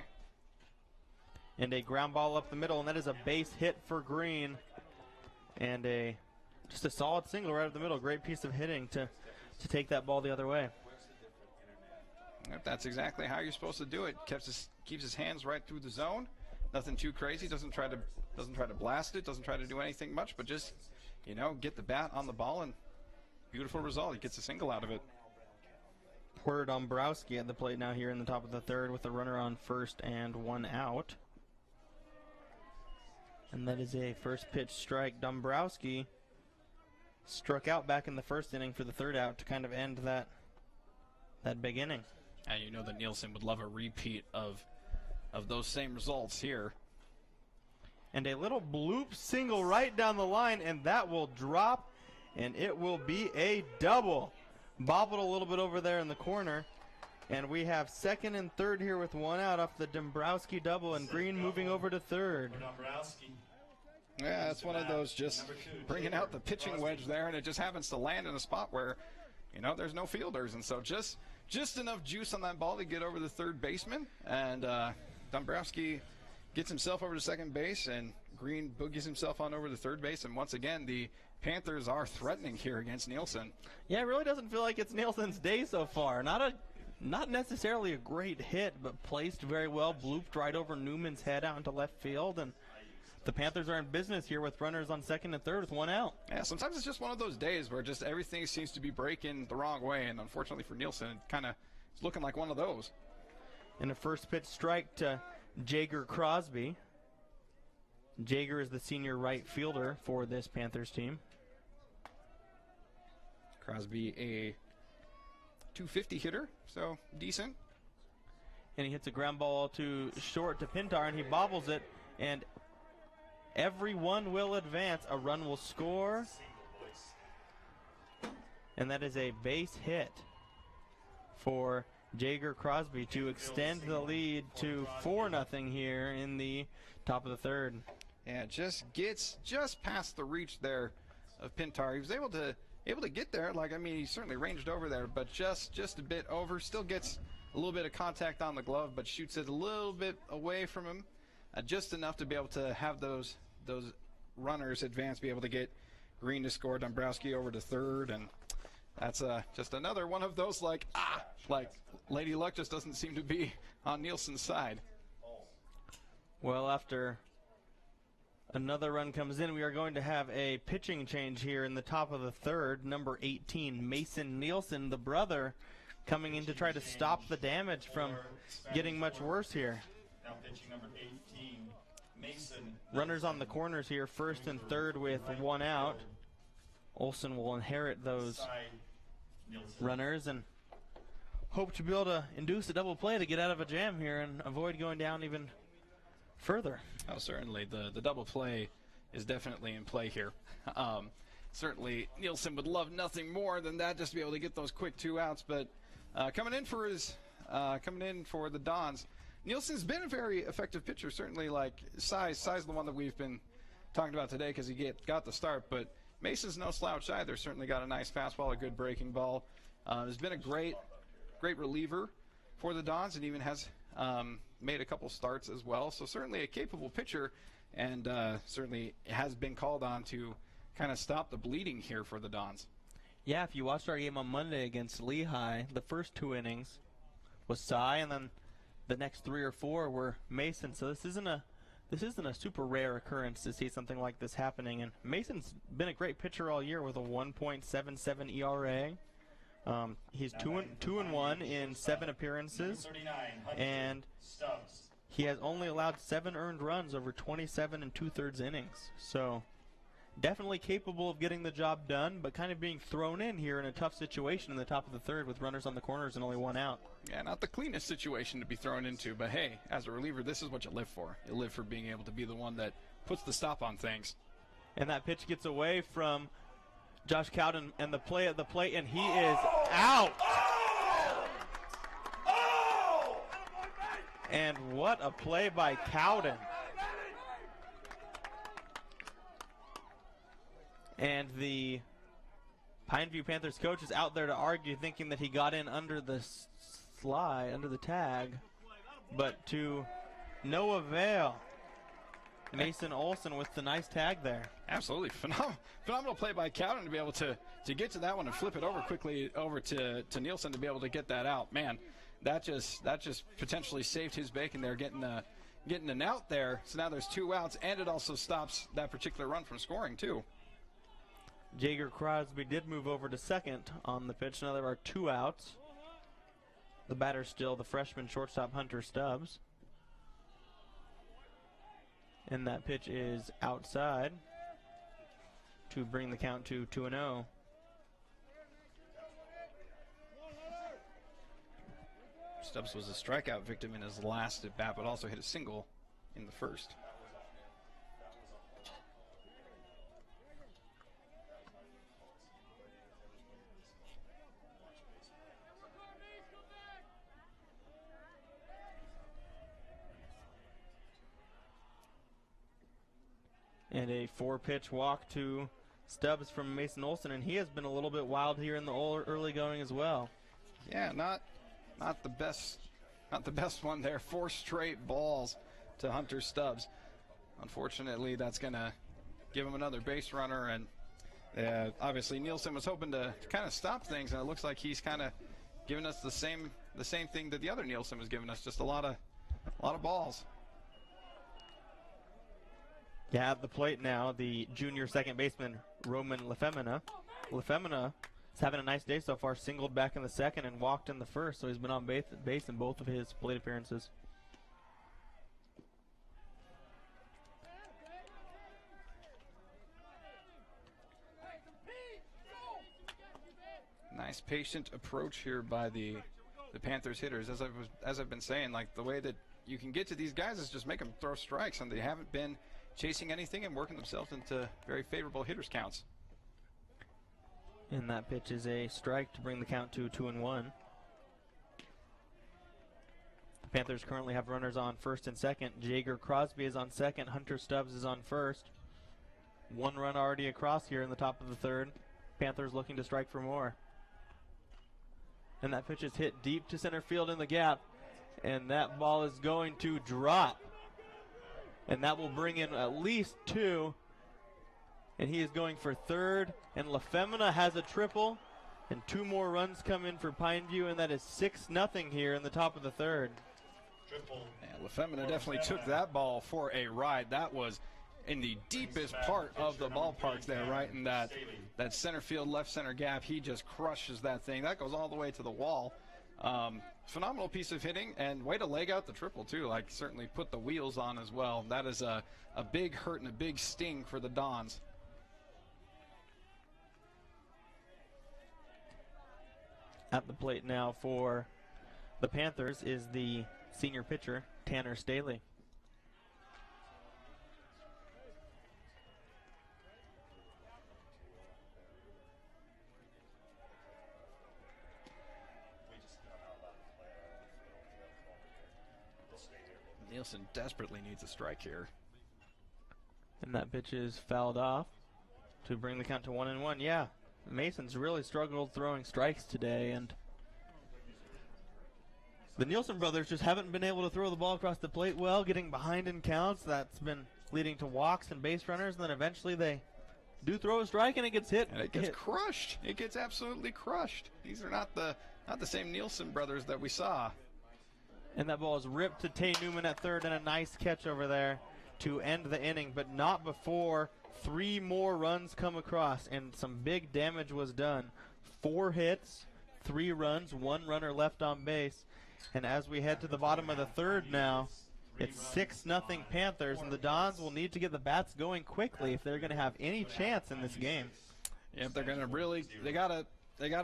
And a ground ball up the middle, and that is a base hit for Green. And just a solid single right up the middle. Great piece of hitting to take that ball the other way. That's exactly how you're supposed to do it. Keeps his hands right through the zone. Nothing too crazy. Doesn't try to blast it. Doesn't try to do anything much, but just get the bat on the ball, and beautiful result. He gets a single out of it. Porter Dombrowski at the plate now here in the top of the third with a runner on first and 1 out. And that is a first pitch strike. Dombrowski struck out back in the first inning for the third out to kind of end that big inning. And you know that Nielsen would love a repeat of those same results here. And a little bloop single right down the line, and that will drop, and it will be a double. Bobbled a little bit over there in the corner. And we have second and third here with one out off the Dombrowski double, and Green moving over to third. Yeah, that's one of those, just bringing out the pitching wedge there, and it just happens to land in a spot where, you know, there's no fielders. And so just enough juice on that ball to get over the third baseman. And Dombrowski gets himself over to second base, and Green boogies himself on over to third base. And once again, the Panthers are threatening here against Nielsen. Yeah, it really doesn't feel like it's Nielsen's day so far. Not necessarily a great hit, but placed very well. Blooped right over Newman's head out into left field, and the Panthers are in business here with runners on second and third with one out. Yeah, sometimes it's just one of those days where just everything seems to be breaking the wrong way, and unfortunately for Nielsen, it kind of is looking like one of those. And a first pitch strike to Jager Crosby. Jager is the senior right fielder for this Panthers team. Crosby, a 250 hitter, so decent. And he hits a ground ball to short to Pintar, and he bobbles it, and everyone will advance. A run will score, and that is a base hit for Jager Crosby to extend the lead to 4-0 here in the top of the third. Yeah, just gets just past the reach there of Pintar. He was able to get there. Like, I mean, he certainly ranged over there, but just a bit over. Still gets a little bit of contact on the glove, but shoots it a little bit away from him, just enough to be able to have those runners advance, be able to get Green to score, Dombrowski over to third, and that's just another one of those like Lady Luck just doesn't seem to be on Nielsen's side. Well, after another run comes in, we are going to have a pitching change here in the top of the third. Number 18, Mason Nielsen, the brother, coming in to try to stop the damage from getting much worse here. Now pitching number 18, Mason. Runners on the corners here, first and third with one out. Olsen will inherit those runners and hope to be able to induce a double play to get out of a jam here and avoid going down even further. Oh, certainly. The double play is definitely in play here. Certainly, Nielsen would love nothing more than that, just to be able to get those quick 2 outs. But coming in for the Dons, Nielsen's been a very effective pitcher. Certainly, like size the one that we've been talking about today because he got the start. But Mason's no slouch either. Certainly got a nice fastball, a good breaking ball. Has been a great reliever for the Dons, and even has made a couple starts as well. So certainly a capable pitcher, and certainly has been called on to kind of stop the bleeding here for the Dons. Yeah, if you watched our game on Monday against Lehigh, the first 2 innings was Cy, and then the next 3 or 4 were Mason. So this isn't a super rare occurrence to see something like this happening. And Mason's been a great pitcher all year with a 1.77 ERA. He's 2-1 in 7 appearances, and he has only allowed 7 earned runs over 27 2/3 innings. So definitely capable of getting the job done, but kind of being thrown in here in a tough situation in the top of the third with runners on the corners and only 1 out. Yeah, not the cleanest situation to be thrown into, but hey, as a reliever, this is what you live for. You live for being able to be the one that puts the stop on things. And that pitch gets away from Josh Cowden and the play at the plate, and he is out. And what a play by Cowden. And the Pineview Panthers coach is out there to argue, thinking that he got in under the slide, under the tag, but to no avail. Mason Olsen with the nice tag there. Absolutely. Phenomenal play by Cowden to be able to get to that one and flip it over quickly over to Nielsen to be able to get that out. Man, that just potentially saved his bacon there, getting an out there. So now there's 2 outs, and it also stops that particular run from scoring too. Jager Crosby did move over to second on the pitch. Now there are 2 outs. The batter still the freshman shortstop Hunter Stubbs. And that pitch is outside to bring the count to 2-0. Stubbs was a strikeout victim in his last at bat, but also hit a single in the first. And a 4-pitch walk to Stubbs from Mason Olson, and he has been a little bit wild here in the early going as well. Yeah, not the best one there. 4 straight balls to Hunter Stubbs. Unfortunately, that's going to give him another base runner, and obviously Nielsen was hoping to kind of stop things, and it looks like he's kind of giving us the same thing that the other Nielsen was giving us, just a lot of balls. Yeah, at the plate now, the junior second baseman, Roman Lefemina. Lefemina is having a nice day so far, singled back in the second and walked in the first, so he's been on base in both of his plate appearances. Nice patient approach here by the Panthers hitters. As I've been saying, like, the way that you can get to these guys is just make them throw strikes, and they haven't been chasing anything and working themselves into very favorable hitters counts. And that pitch is a strike to bring the count to 2-1. The Panthers currently have runners on first and second. Jager Crosby is on second. Hunter Stubbs is on first. 1 run already across here in the top of the third. Panthers looking to strike for more. And that pitch is hit deep to center field in the gap. And that ball is going to drop. And that will bring in at least 2. And he is going for third. And Lefemina has a triple. And 2 more runs come in for Pineview. And that is 6-0 here in the top of the third. Yeah, Lefemina definitely took that ball for a ride. That was in the deepest part of the ballpark there, right in that center field, left center gap. He just crushes that thing. That goes all the way to the wall. Phenomenal piece of hitting, and way to leg out the triple too. Like, certainly put the wheels on as well. That is a big hurt and a big sting for the Dons. At the plate now for the Panthers is the senior pitcher, Tanner Staley. Nielsen desperately needs a strike here. And that pitch is fouled off to bring the count to 1-1. Yeah, Mason's really struggled throwing strikes today, and the Nielsen brothers just haven't been able to throw the ball across the plate well, getting behind in counts. That's been leading to walks and base runners, and then eventually they do throw a strike and it gets hit. And it gets crushed. It gets absolutely crushed. These are not the same Nielsen brothers that we saw. And that ball is ripped to Tay Newman at third, and a nice catch over there to end the inning, but not before 3 more runs come across, and some big damage was done. 4 hits, 3 runs, 1 runner left on base. And as we head to the bottom of the third now, it's 6-0 Panthers, and the Dons will need to get the bats going quickly if they're going to have any chance in this game. Yeah, if they're going to really, they gotta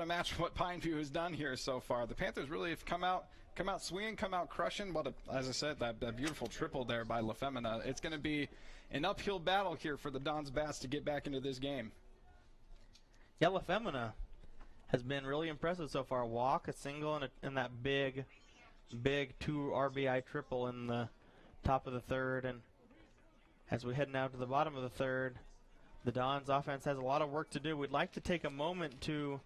match what Pineview has done here so far. The Panthers really have come out swinging, come out crushing. But as I said, that beautiful triple there by Lefemina. It's going to be an uphill battle here for the Dons bats to get back into this game. Yeah, Lefemina has been really impressive so far. Walk, a single, and that big 2 RBI triple in the top of the third. And as we head now to the bottom of the third, the Dons offense has a lot of work to do. We'd like to take a moment to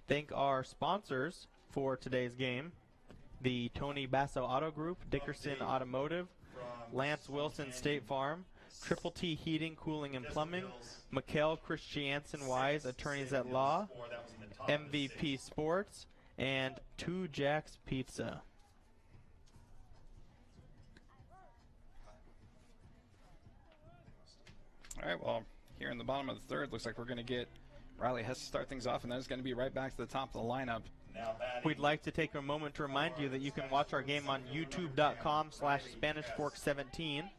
thank our sponsors for today's game. The Tony Basso Auto Group, Dickerson Automotive, Lance Wilson State Farm, Triple T Heating, Cooling, and Plumbing, Mikkel Christiansen Wise, Attorneys at Law, MVP Sports, and 2 Jacks Pizza. All right, well, here in the bottom of the third, looks like we're going to get Riley Hess to start things off, and then it's going to be right back to the top of the lineup. We'd like to take a moment to remind you that you can watch our game on youtube.com/SpanishFork17.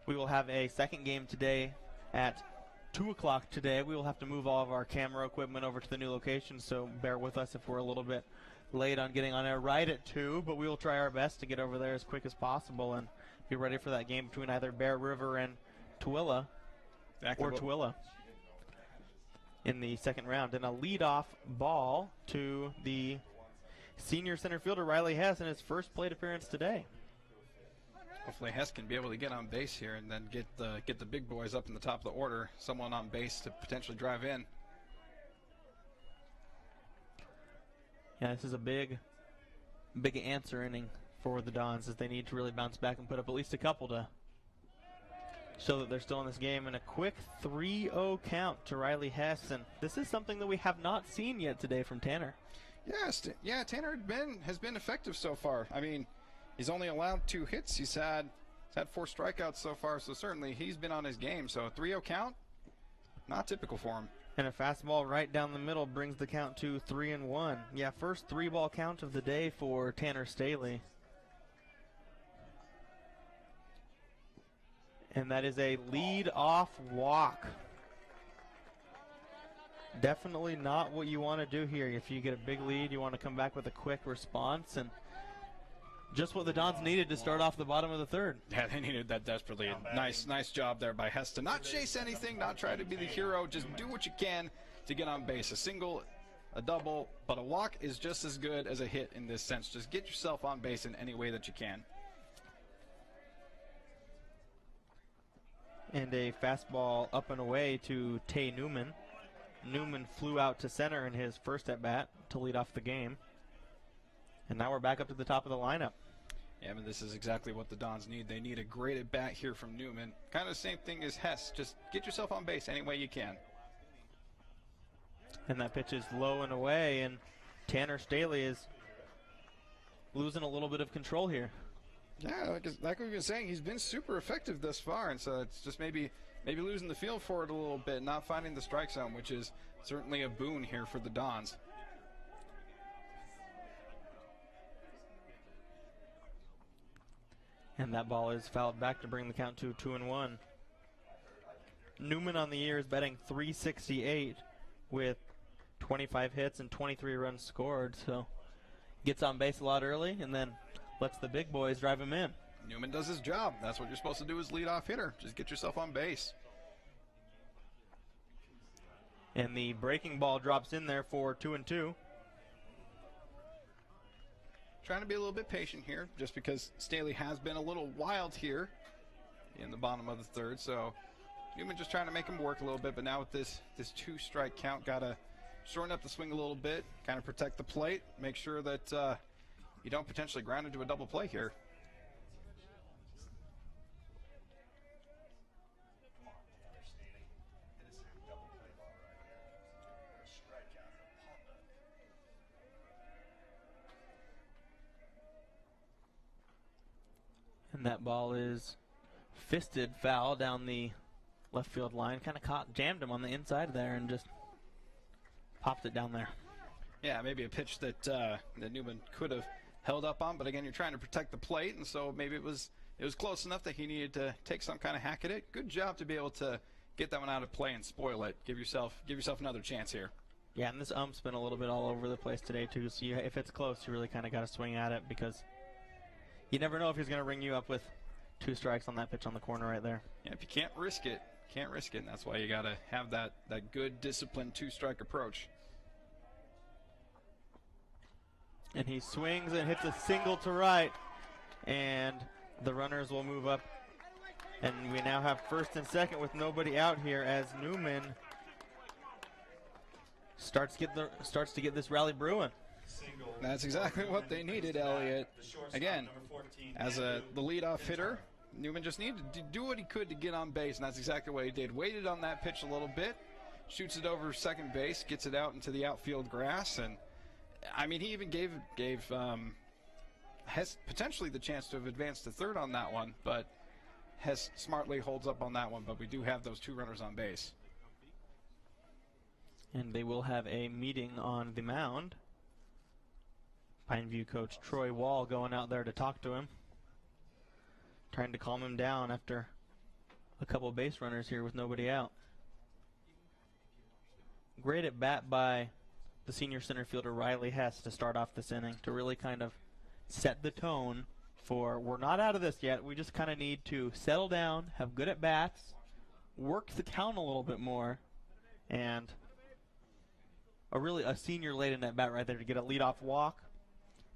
We will have a second game today at 2 o'clock today. We will have to move all of our camera equipment over to the new location, so bear with us if we're a little bit late on getting on air right at 2, but we will try our best to get over there as quick as possible and be ready for that game between either Bear River and Tooele, Tooele in the second round. And a leadoff ball to the senior center fielder, Riley Hess, in his first plate appearance today. Hopefully Hess can be able to get on base here and then get the big boys up in the top of the order, someone on base to potentially drive in. Yeah, this is a big answer inning for the Dons, as they need to really bounce back and put up at least a couple to show that they're still in this game. And a quick 3-0 count to Riley Hess, and this is something that we have not seen yet today from Tanner. Yes, Tanner has been effective so far. I mean, he's only allowed 2 hits. He's had 4 strikeouts so far, so certainly he's been on his game. So a 3-0 count, not typical for him. And a fastball right down the middle brings the count to 3-1. Yeah, first 3-ball count of the day for Tanner Staley. And that is a lead-off walk. Definitely not what you want to do here. If you get a big lead, you want to come back with a quick response, and just what the Dons needed to start off the bottom of the third. Yeah, they needed that desperately. Nice job there by Hess to not chase anything, not try to be the hero, just do what you can to get on base. A single, a double, but a walk is just as good as a hit in this sense. Just get yourself on base in any way that you can. And a fastball up and away to Tay Newman. Newman flew out to center in his first at-bat to lead off the game. And now we're back up to the top of the lineup. Yeah, I mean, this is exactly what the Dons need. They need a great at-bat here from Newman. Kind of the same thing as Hess. Just get yourself on base any way you can. And that pitch is low and away, and Tanner Staley is losing a little bit of control here. Yeah, like we've been saying, he's been super effective thus far, and so it's just maybe losing the feel for it a little bit, not finding the strike zone, which is certainly a boon here for the Dons. And that ball is fouled back to bring the count to 2-1. Newman on the year is batting .368 with 25 hits and 23 runs scored. So gets on base a lot early and then lets the big boys drive him in. Newman does his job. That's what you're supposed to do as leadoff hitter. Just get yourself on base. And the breaking ball drops in there for 2-2. Trying to be a little bit patient here, just because Staley has been a little wild here in the bottom of the third. So Newman just trying to make him work a little bit, but now with this 2-strike count, got to shorten up the swing a little bit, kind of protect the plate, make sure that you don't potentially ground into a double play here. And that ball is fisted foul down the left field line. Kind of jammed him on the inside there and just popped it down there. Yeah, maybe a pitch that Newman could have held up on, but again, you're trying to protect the plate, and so maybe it was close enough that he needed to take some kind of hack at it. Good job to be able to get that one out of play and spoil it. Give yourself another chance here. Yeah, and this ump's been a little bit all over the place today too. So if it's close, you really kind of got to swing at it, because you never know if he's going to ring you up with 2 strikes on that pitch on the corner right there. Yeah, if you can't risk it, and that's why you got to have that good, disciplined 2-strike approach. And he swings and hits a single to right, and the runners will move up. And we now have first and second with nobody out here as Newman starts to get this rally brewing. That's exactly what they needed, Elliott. Again, as the leadoff hitter, Newman just needed to do what he could to get on base, and that's exactly what he did. Waited on that pitch a little bit, shoots it over second base, gets it out into the outfield grass, and I mean, he even gave Hess potentially the chance to have advanced to third on that one, but Hess smartly holds up on that one, but we do have those 2 runners on base. And they will have a meeting on the mound. Pineview coach Troy Wall going out there to talk to him, trying to calm him down after a couple base runners here with nobody out. Great at bat by the senior center fielder Riley Hess to start off this inning to really kind of set the tone for we're not out of this yet. We just kind of need to settle down, have good at bats, work the count a little bit more, and a senior late in at bat right there to get a leadoff walk.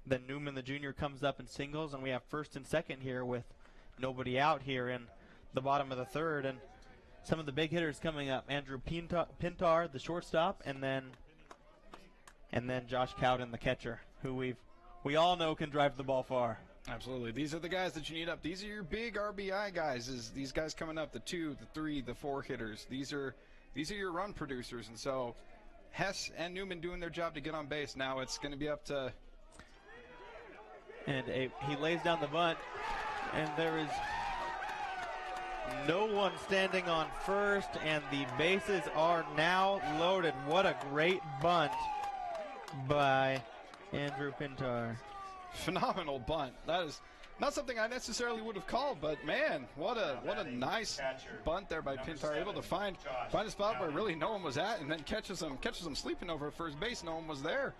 Then Newman the junior comes up and singles, and we have first and second here with nobody out here in the bottom of the third, and some of the big hitters coming up. Andrew Pintar, the shortstop, and then Josh Cowden, the catcher, who we all know can drive the ball far. Absolutely. These are the guys that you need up. These are your big RBI guys. Is these guys coming up, the 2, the 3, the 4 hitters. These are your run producers. And so Hess and Newman doing their job to get on base. Now it's going to be up to... And he lays down the bunt, and there is no one standing on first, and the bases are now loaded. What a great bunt by Andrew Pintar. Phenomenal bunt. That is not something I necessarily would have called, but man, what a nice bunt there by Pintar, able to find a spot where really no one was at, and then catches them sleeping over at first base. No one was there.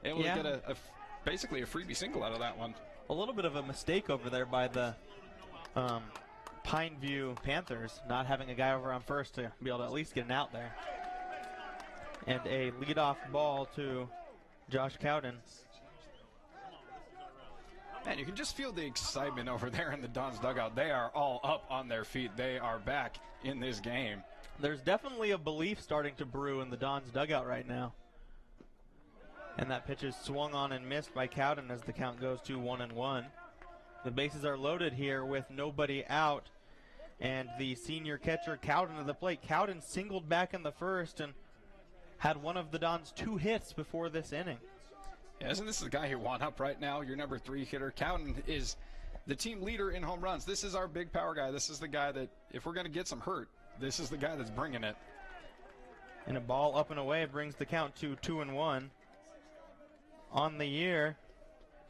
Able to get basically a freebie single out of that one. A little bit of a mistake over there by the Pineview Panthers, not having a guy over on first to be able to at least get an out there. And a leadoff ball to Josh Cowden. Man, you can just feel the excitement over there in the Dons dugout. They are all up on their feet. They are back in this game. There's definitely a belief starting to brew in the Dons dugout right now. And that pitch is swung on and missed by Cowden as the count goes to 1-1. The bases are loaded here with nobody out. And the senior catcher, Cowden, to the plate. Cowden singled back in the first and had one of the Dons' 2 hits before this inning. Yeah, isn't this the guy who won up right now? Your number 3 hitter. Cowden is the team leader in home runs. This is our big power guy. This is the guy that, if we're going to get some hurt, this is the guy that's bringing it. And a ball up and away brings the count to 2-1. On the year,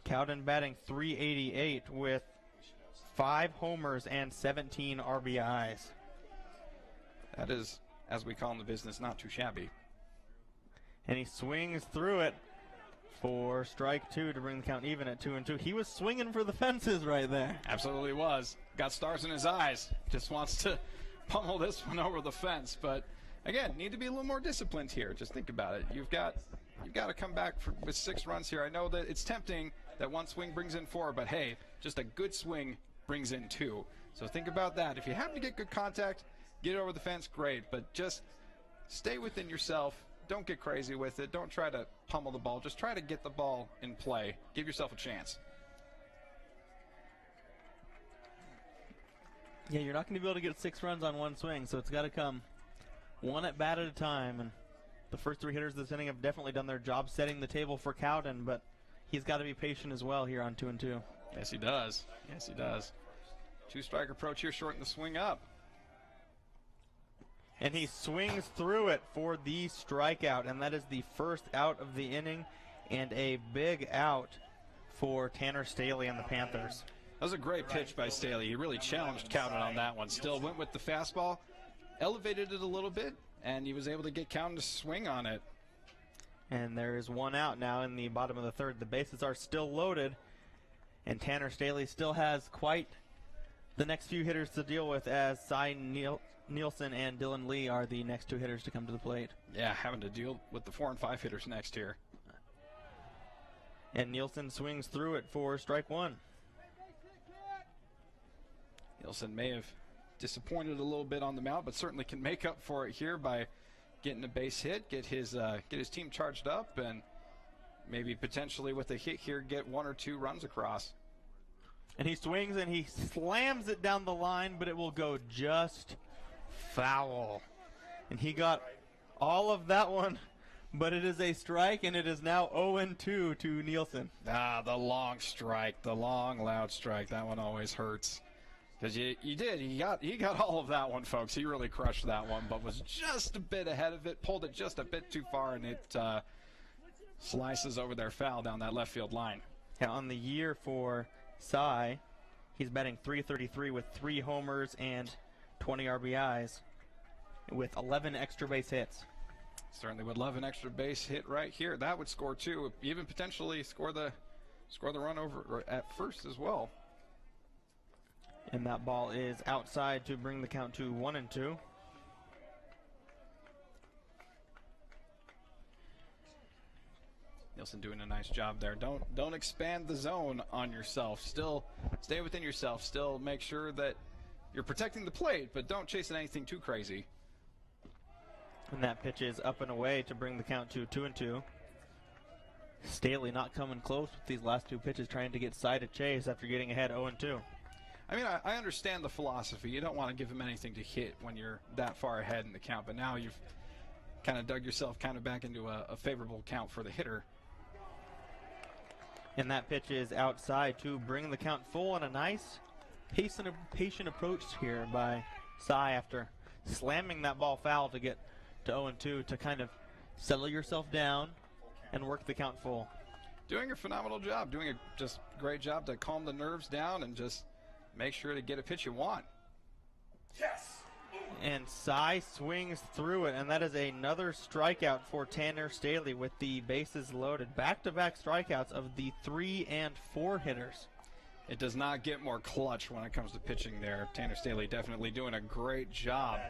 Cowden batting .388 with 5 homers and 17 RBIs. That is, as we call in the business, not too shabby. And he swings through it for strike 2 to bring the count even at 2-2. He was swinging for the fences right there. Absolutely was. Got stars in his eyes. Just wants to pummel this one over the fence. But again, need to be a little more disciplined here. Just think about it. You've got to come back with 6 runs here. I know that it's tempting that one swing brings in 4, but hey, just a good swing brings in 2. So think about that. If you happen to get good contact, get it over the fence, great. But just stay within yourself. Don't get crazy with it. Don't try to pummel the ball. Just try to get the ball in play. Give yourself a chance. Yeah, you're not going to be able to get 6 runs on one swing, so it's got to come one at bat at a time. And the first 3 hitters this inning have definitely done their job setting the table for Cowden, but he's got to be patient as well here on 2-2. Yes, he does. Yes, he does. 2-strike approach here, shorten the swing up. And he swings through it for the strikeout, and that is the first out of the inning and a big out for Tanner Staley and the Panthers. That was a great pitch by Staley. He really challenged Cowden on that one. Still went with the fastball, elevated it a little bit, and he was able to get Cowden to swing on it. And there is 1 out now in the bottom of the third. The bases are still loaded, and Tanner Staley still has quite the next few hitters to deal with, as Cy Nielsen and Dylan Lee are the next 2 hitters to come to the plate. Yeah, having to deal with the 4 and 5 hitters next here. And Nielsen swings through it for strike 1. Nielsen may have disappointed a little bit on the mound, but certainly can make up for it here by getting a base hit, get his team charged up, and maybe potentially with a hit here get 1 or 2 runs across. And he swings and he slams it down the line, but it will go just foul. And he got all of that one, but it is a strike, and it is now 0-2 to Nielsen. The long strike, the long, loud strike. That one always hurts. Because he got all of that one, folks. He really crushed that one, but was just a bit ahead of it, pulled it just a bit too far, and it slices over their foul down that left field line. Yeah, on the year for Cy, he's batting .333 with 3 homers and 20 RBIs with 11 extra base hits. Certainly would love an extra base hit right here. That would score 2, even potentially score the run over at first as well. And that ball is outside to bring the count to 1-2. Nielsen doing a nice job there. Don't expand the zone on yourself. Still stay within yourself. Still make sure that you're protecting the plate, but don't chase anything too crazy. And that pitch is up and away to bring the count to 2-2. Staley not coming close with these last 2 pitches, trying to get side of chase after getting ahead 0-2. I mean, I understand the philosophy. You don't want to give him anything to hit when you're that far ahead in the count, but now you've kind of dug yourself kind of back into a favorable count for the hitter. And that pitch is outside to bring the count full, and a nice patient approach here by Cy after slamming that ball foul to get to 0-2 to kind of settle yourself down and work the count full. Doing a phenomenal job, doing a just great job to calm the nerves down and just make sure to get a pitch you want. Yes! And Cy swings through it, and that is another strikeout for Tanner Staley with the bases loaded. Back-to-back strikeouts of the 3 and 4 hitters. It does not get more clutch when it comes to pitching there. Tanner Staley definitely doing a great job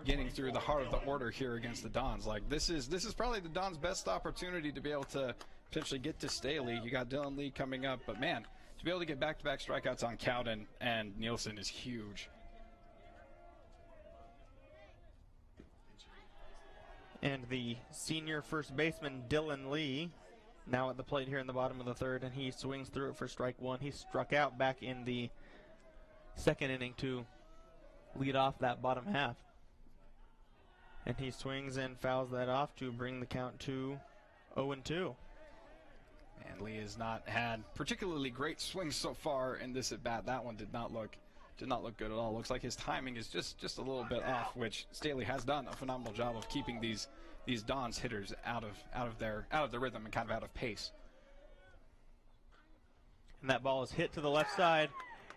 getting through the heart of the order here against the Dons. Like, this is probably the Dons' best opportunity to be able to potentially get to Staley. You got Dylan Lee coming up, but man, to be able to get back-to-back strikeouts on Cowden and Nielsen is huge. And the senior first baseman, Dylan Lee, now at the plate here in the bottom of the 3rd, and he swings through it for strike 1. He struck out back in the 2nd inning to lead off that bottom half. And he swings and fouls that off to bring the count to 0-2. And Lee has not had particularly great swings so far in this at-bat. That one did not look good at all. Looks like his timing is just a little bit off, which Staley has done a phenomenal job of keeping these Dons hitters out of their rhythm and kind of out of pace. And that ball is hit to the left side,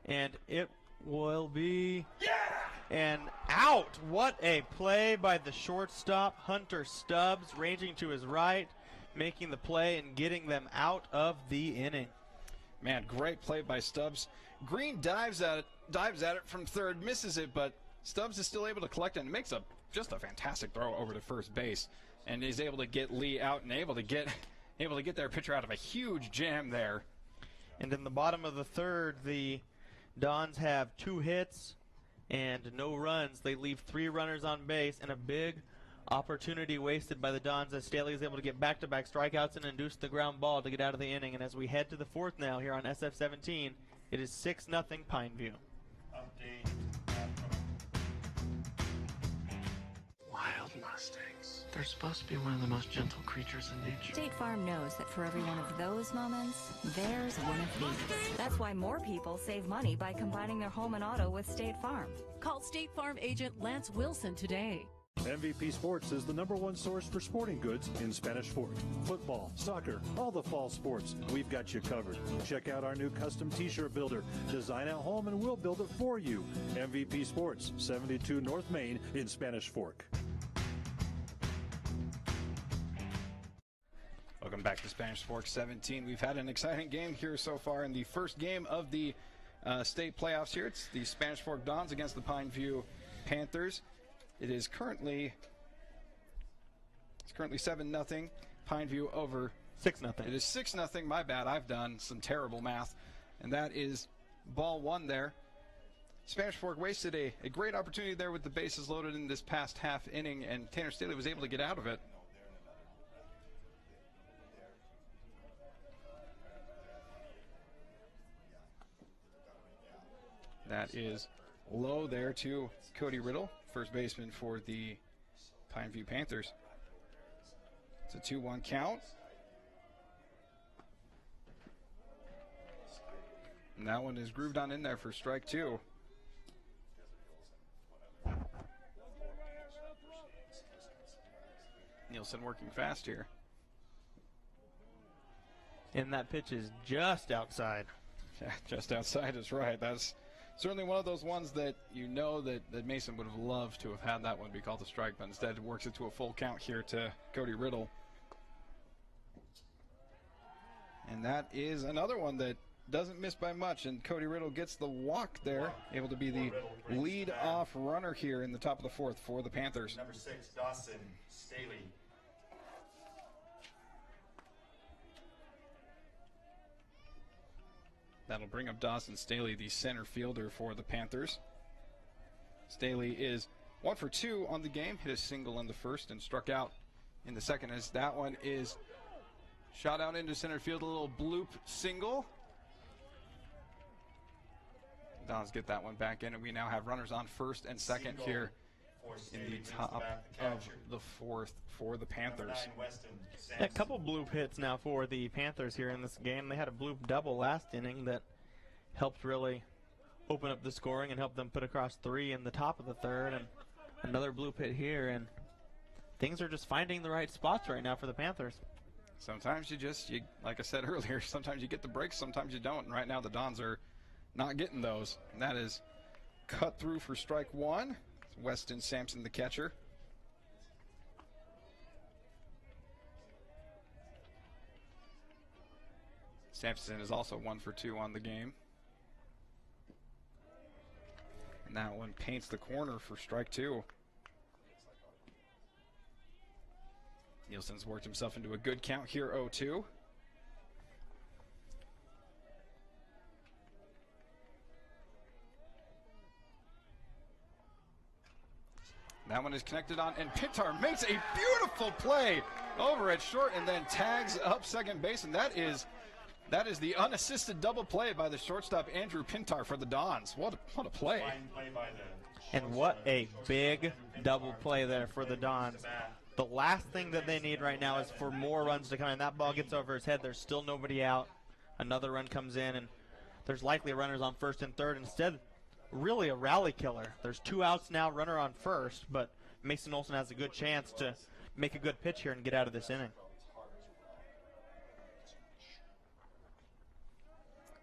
and it will be and out. What a play by the shortstop, Hunter Stubbs, ranging to his right, making the play and getting them out of the inning. Man, great play by Stubbs. Green dives at it from 3rd, misses it, but Stubbs is still able to collect it and makes just a fantastic throw over to first base, and is able to get Lee out and able to get their pitcher out of a huge jam there. And in the bottom of the 3rd, the Dons have 2 hits and no runs. They leave 3 runners on base, and a big opportunity wasted by the Dons as Staley is able to get back-to-back strikeouts and induce the ground ball to get out of the inning. And as we head to the 4th now here on SF-17, it is 6-0 Pineview. Update. Wild Mustangs. They're supposed to be one of the most gentle creatures in nature. State Farm knows that for every one of those moments, there's one of these. That's why more people save money by combining their home and auto with State Farm. Call State Farm agent Lance Wilson today. MVP Sports is the #1 source for sporting goods in Spanish Fork. Football, soccer, all the fall sports, we've got you covered. Check out our new custom t-shirt builder. Design at home and we'll build it for you. MVP Sports, 72 North Main in Spanish Fork. Welcome back to Spanish Fork 17. We've had an exciting game here so far in the first game of the state playoffs here. It's the Spanish Fork Dons against the Pineview Panthers. It is currently 7-0. Pineview over 6-0. It is 6-0. My bad. I've done some terrible math. And that is ball 1 there. Spanish Fork wasted a great opportunity there with the bases loaded in this past half inning, and Tanner Staley was able to get out of it. That is low there to Cody Riddle, first baseman for the Pineview Panthers. It's a 2-1 count. And that one is grooved on in there for strike 2. Nielsen working fast here. And that pitch is just outside. Yeah, just outside is right. That's certainly one of those ones that you know that Mason would have loved to have had that one be called a strike, but instead it works it to a full count here to Cody Riddle. And that is another one that doesn't miss by much, and Cody Riddle gets the walk there, able to be the lead-off runner here in the top of the fourth for the Panthers. Number 6, Dawson Staley. That'll bring up Dawson Staley, the center fielder for the Panthers. Staley is 1 for 2 on the game, hit a single in the first and struck out in the second, as that one is shot out into center field, a little bloop single. Dons get that one back in, and we now have runners on first and second here in the top of the fourth for the Panthers. A couple bloop hits now for the Panthers here in this game. They had a bloop double last inning that helped really open up the scoring and help them put across 3 in the top of the third, and another bloop hit here, and things are just finding the right spots right now for the Panthers. Sometimes you like I said earlier, sometimes you get the breaks, sometimes you don't, and right now the Dons are not getting those. And that is cut through for strike 1. Weston Sampson, the catcher. Sampson is also 1 for 2 on the game. And that one paints the corner for strike 2. Nielsen's worked himself into a good count here, 0-2. That one is connected on, and Pintar makes a beautiful play over at short and then tags up second base, and that is the unassisted double play by the shortstop Andrew Pintar for the Dons. What a play. And what a big double play there for the Dons. The last thing that they need right now is for more runs to come in. That ball gets over his head. There's still nobody out. Another run comes in, and there's likely runners on first and third. Instead, really a rally killer. There's 2 outs now, runner on first, but Mason Olson has a good chance to make a good pitch here and get out of this inning.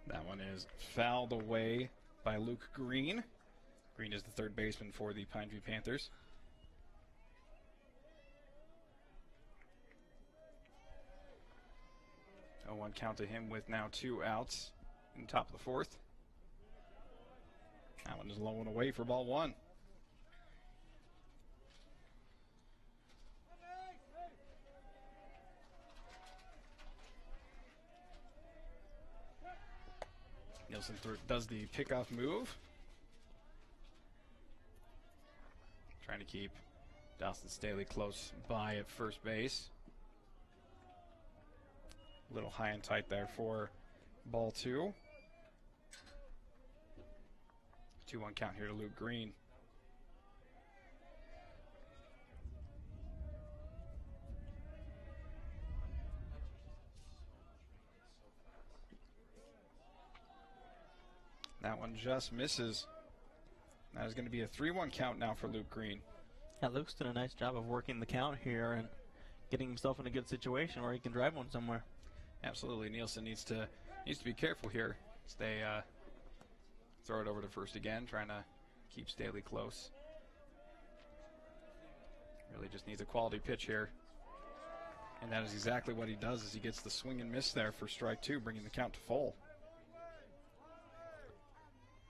That one is fouled away by Luke Green. Green is the third baseman for the Pineview Panthers. A 1 count to him with now 2 outs in the top of the fourth. That one is low and away for ball 1. Nielsen does the pickoff move. Trying to keep Dawson Staley close by at first base. A little high and tight there for ball 2. 2-1 count here to Luke Green. That one just misses. That is going to be a 3-1 count now for Luke Green. Yeah, Luke's done a nice job of working the count here and getting himself in a good situation where he can drive one somewhere. Absolutely. Nielsen needs to be careful here. They throw it over to first again, trying to keep Staley close. Really just needs a quality pitch here. And that is exactly what he does, as he gets the swing and miss there for strike 2, bringing the count to full.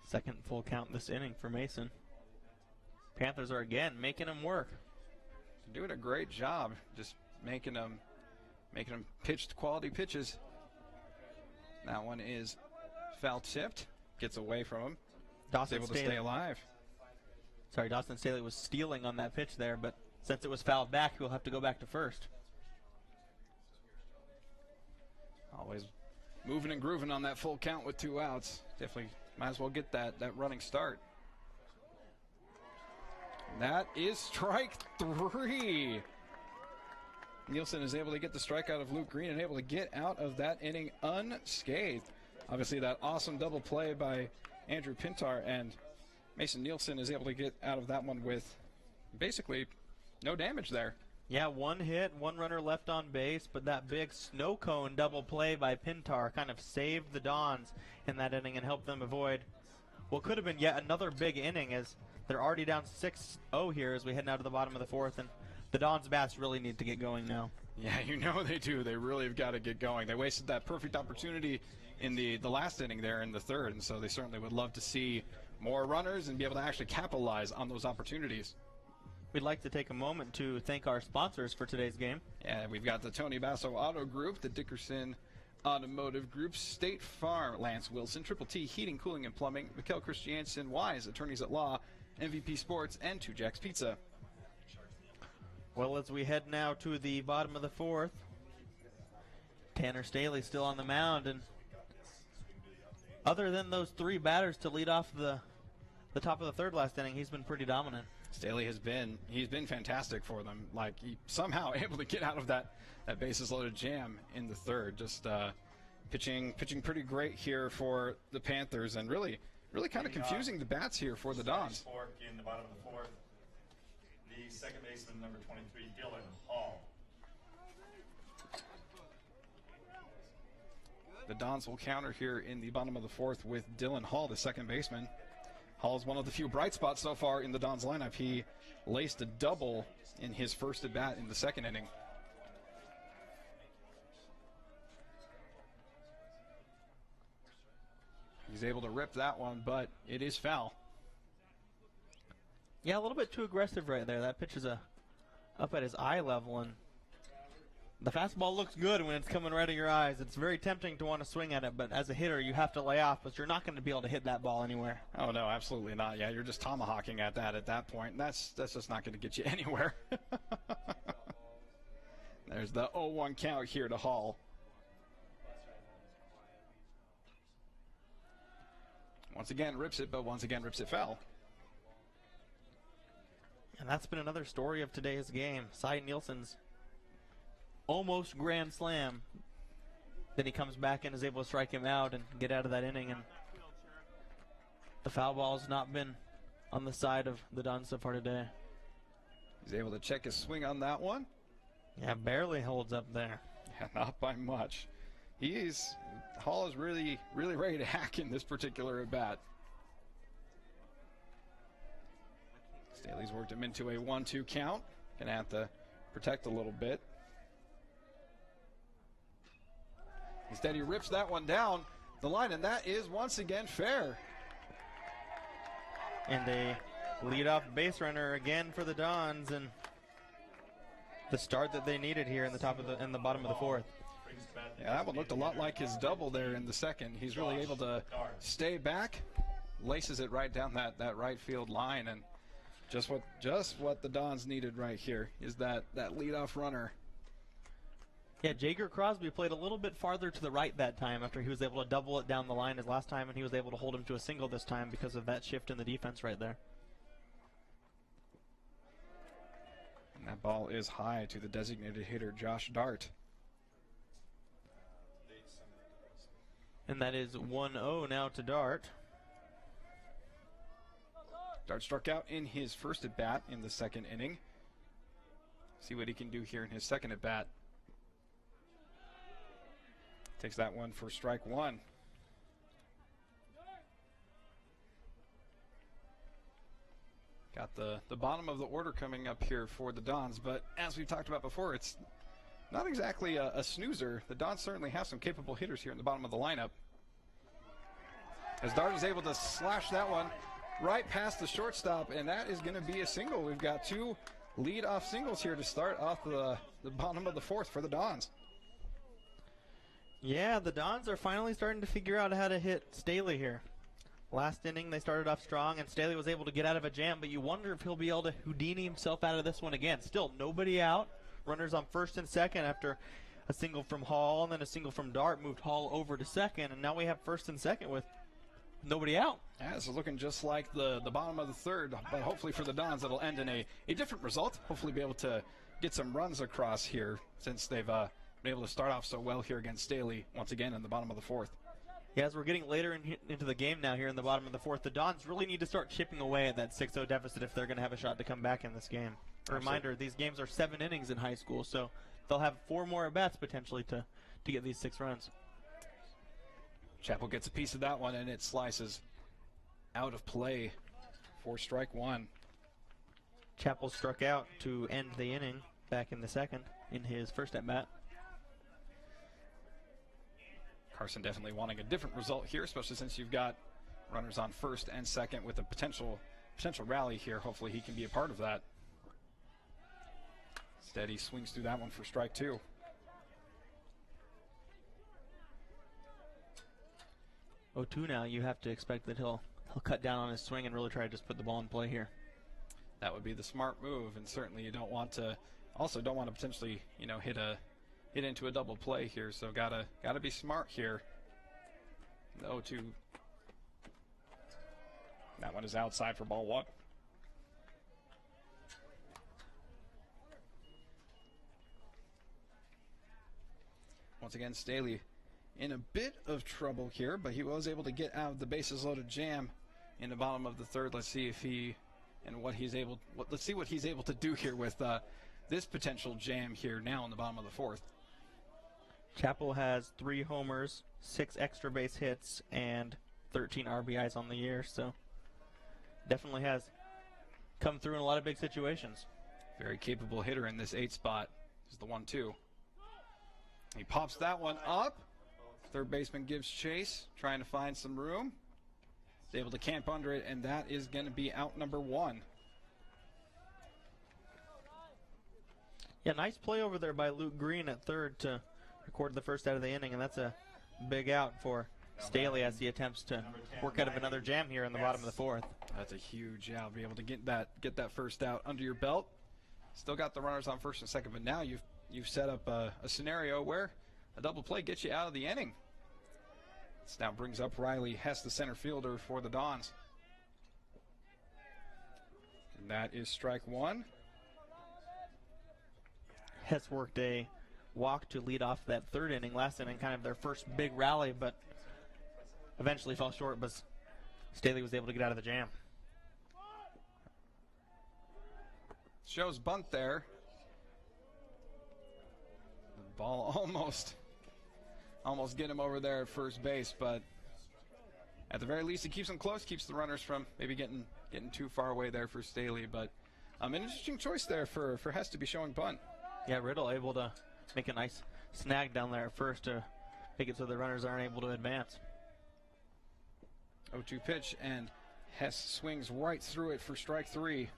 Second full count this inning for Mason. Panthers are again making him work. Doing a great job, just making him pitch quality pitches. That one is foul tipped, gets away from him. Dawson able Staley, to stay alive. Sorry, Dawson Staley was stealing on that pitch there, but since it was fouled back, he'll have to go back to first. Always moving and grooving on that full count with 2 outs. Definitely might as well get that running start. That is strike 3. Nielsen is able to get the strikeout of Luke Green and able to get out of that inning unscathed. Obviously, that awesome double play by Andrew Pintar, and Mason Nielsen is able to get out of that one with basically no damage there. Yeah, 1 hit, 1 runner left on base, but that big snow cone double play by Pintar kind of saved the Dons in that inning and helped them avoid what could have been yet another big inning, as they're already down 6-0 here as we head now to the bottom of the fourth, and the Dons bats really need to get going now. Yeah, you know they do. They really have got to get going. They wasted that perfect opportunity in the last inning there in the third, and so they certainly would love to see more runners and be able to actually capitalize on those opportunities. We'd like to take a moment to thank our sponsors for today's game. Yeah, we've got the Tony Basso Auto Group, the Dickerson Automotive Group, State Farm, Lance Wilson, Triple T Heating, Cooling, and Plumbing, Mikkel Christiansen, Wise, Attorneys at Law, MVP Sports, and 2 Jacks Pizza. Well, as we head now to the bottom of the fourth, Tanner Staley still on the mound, and other than those 3 batters to lead off the top of the third last inning, he's been pretty dominant. Staley he's been fantastic for them. Like, he somehow able to get out of that bases loaded jam in the third. Just pitching pretty great here for the Panthers, and really kind of confusing the bats here for the Dons. In the bottom of the fourth, the second baseman, number 23, Dylan Hall. The Dons will counter here in the bottom of the fourth with Dylan Hall, the second baseman. Hall's one of the few bright spots so far in the Dons lineup. He laced a double in his first at bat in the second inning. He's able to rip that one, but it is foul. Yeah, a little bit too aggressive right there. That pitch is up at his eye level, and the fastball looks good when it's coming right at your eyes. It's very tempting to want to swing at it, but as a hitter, you have to lay off, but you're not going to be able to hit that ball anywhere. Oh, no, absolutely not. Yeah, you're just tomahawking at that point. And that's just not going to get you anywhere. There's the 0-1 count here to Hall. Once again, rips it, but once again, rips it foul. And that's been another story of today's game. Cy Nielsen's almost grand slam. Then he comes back and is able to strike him out and get out of that inning. And the foul ball has not been on the side of the Dons so far today. He's able to check his swing on that one. Yeah, barely holds up there. Yeah, not by much. Hall is really ready to hack in this particular at bat. Staley's worked him into a 1-2 count. Gonna have to protect a little bit. Instead, he rips that one down the line, and that is once again fair. And a leadoff base runner again for the Dons, and the start that they needed here in the bottom of the fourth. Yeah, that one looked a lot like his double there in the second. He's really able to stay back, laces it right down that right field line, and just what the Dons needed right here is that leadoff runner. Yeah, Jager Crosby played a little bit farther to the right that time after he was able to double it down the line as last time, and he was able to hold him to a single this time because of that shift in the defense right there. And that ball is high to the designated hitter, Josh Dart. And that is 1-0 now to Dart. Dart struck out in his first at bat in the second inning. See what he can do here in his second at bat. Takes that one for strike one. Got the bottom of the order coming up here for the Dons, but as we've talked about before, it's not exactly a snoozer. The Dons certainly have some capable hitters here in the bottom of the lineup. As Dart is able to slash that one right past the shortstop, and that is going to be a single. We've got 2 lead-off singles here to start off the bottom of the fourth for the Dons. Yeah, the Dons are finally starting to figure out how to hit Staley here. Last inning, they started off strong, and Staley was able to get out of a jam, but you wonder if he'll be able to Houdini himself out of this one again. Still, nobody out. Runners on first and second after a single from Hall, and then a single from Dart moved Hall over to second, and now we have first and second with nobody out. Yeah, this is looking just like the bottom of the third, but hopefully for the Dons it'll end in a different result. Hopefully be able to get some runs across here since they've been able to start off so well here against Staley once again in the bottom of the fourth. Yeah, as we're getting later into the game now here in the bottom of the fourth, the Dons really need to start chipping away at that 6-0 deficit if they're going to have a shot to come back in this game. A reminder, these games are 7 innings in high school, so they'll have 4 more at-bats potentially to get these 6 runs. Chappell gets a piece of that one, and it slices. out of play for strike one. Chappell struck out to end the inning back in the second in his first at-bat. Carson definitely wanting a different result here, especially since you've got runners on first and second with a potential rally here. Hopefully he can be a part of that. Instead, he swings through that one for strike two. Oh, 2 now. You have to expect that he'll cut down on his swing and really try to just put the ball in play here. That would be the smart move, and certainly you don't want to potentially, hit into a double play here. So gotta be smart here. The 0-2. That one is outside for ball one. Once again, Staley in a bit of trouble here, but he was able to get out of the bases loaded jam in the bottom of the third. Let's see what he's able to do here with this potential jam here now in the bottom of the fourth. Chappell has 3 homers, 6 extra base hits, and 13 RBIs on the year, so definitely has come through in a lot of big situations. Very capable hitter in this 8 spot. This is the 1-2. He pops that one up. Third baseman gives chase, trying to find some room. He's able to camp under it, and that is going to be out number 1. Yeah, nice play over there by Luke Green at third to record the first out of the inning, and that's a big out for Staley as he attempts to work out of another jam here in the bottom of the fourth. That's a huge out. Be able to get that first out under your belt. Still got the runners on first and second, but now you've set up a scenario where a double play gets you out of the inning. This now brings up Riley Hess, the center fielder for the Dons. And that is strike one. Hess worked a walk to lead off that third inning. Last inning, kind of their first big rally, but eventually fell short, but Staley was able to get out of the jam. Shows bunt there. The ball almost get him over there at first base, but at the very least, it keeps him close, keeps the runners from maybe getting too far away there for Staley. But an interesting choice there for Hess to be showing bunt. Yeah, Riddle able to make a nice snag down there at first to make it so the runners aren't able to advance. 0-2 pitch, and Hess swings right through it for strike three.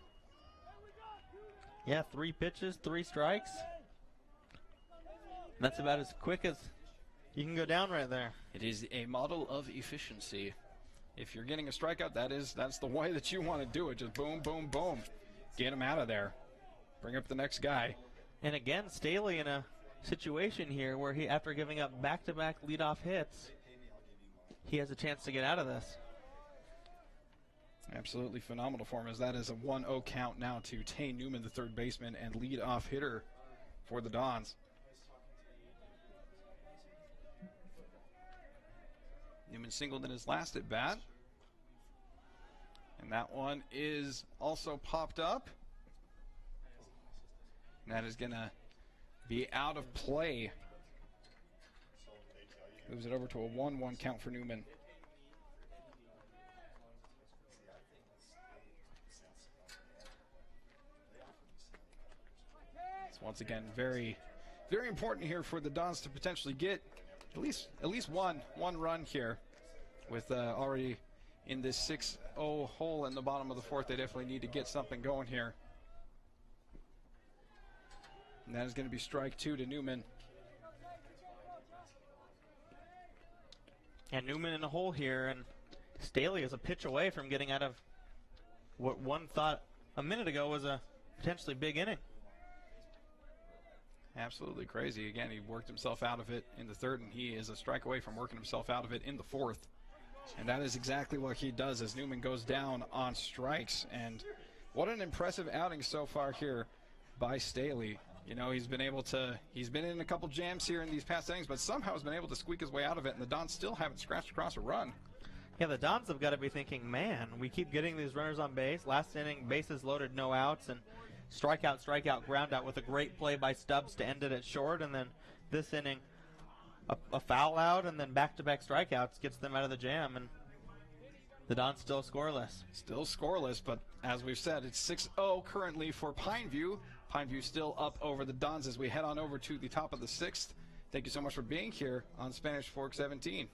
Yeah, 3 pitches, 3 strikes. That's about as quick as you can go down right there. It is a model of efficiency. If you're getting a strikeout, that's the way that you want to do it. Just boom, boom, boom. Get him out of there. Bring up the next guy. And again, Staley in a situation here where he, after giving up back-to-back leadoff hits, he has a chance to get out of this. Absolutely phenomenal for him, as that is a 1-0 count now to Tay Newman, the third baseman and leadoff hitter for the Dons. Newman singled in his last at bat, and that one is also popped up. And that is going to be out of play. Moves it over to a 1-1 count for Newman. So once again, very, very important here for the Dons to potentially get at least one run here. With already in this 6-0 hole in the bottom of the fourth, they definitely need to get something going here. And that is going to be strike 2 to Newman. And Newman in a hole here, and Staley is a pitch away from getting out of what one thought a minute ago was a potentially big inning. Absolutely crazy. Again, he worked himself out of it in the third, and he is a strike away from working himself out of it in the fourth. And that is exactly what he does as Newman goes down on strikes. And what an impressive outing so far here by Staley. You know, he's been in a couple jams here in these past innings, but somehow has been able to squeak his way out of it, and the Dons still haven't scratched across a run. Yeah, the Dons have got to be thinking, man, we keep getting these runners on base. Last inning, bases loaded, no outs, and strikeout, ground out with a great play by Stubbs to end it at short, and then this inning, a foul out, and then back-to-back strikeouts gets them out of the jam. And The Dons still scoreless. Still scoreless, but as we've said, it's 6-0 currently for Pineview. Pineview still up over the Dons as we head on over to the top of the 6th. Thank you so much for being here on Spanish Fork 17.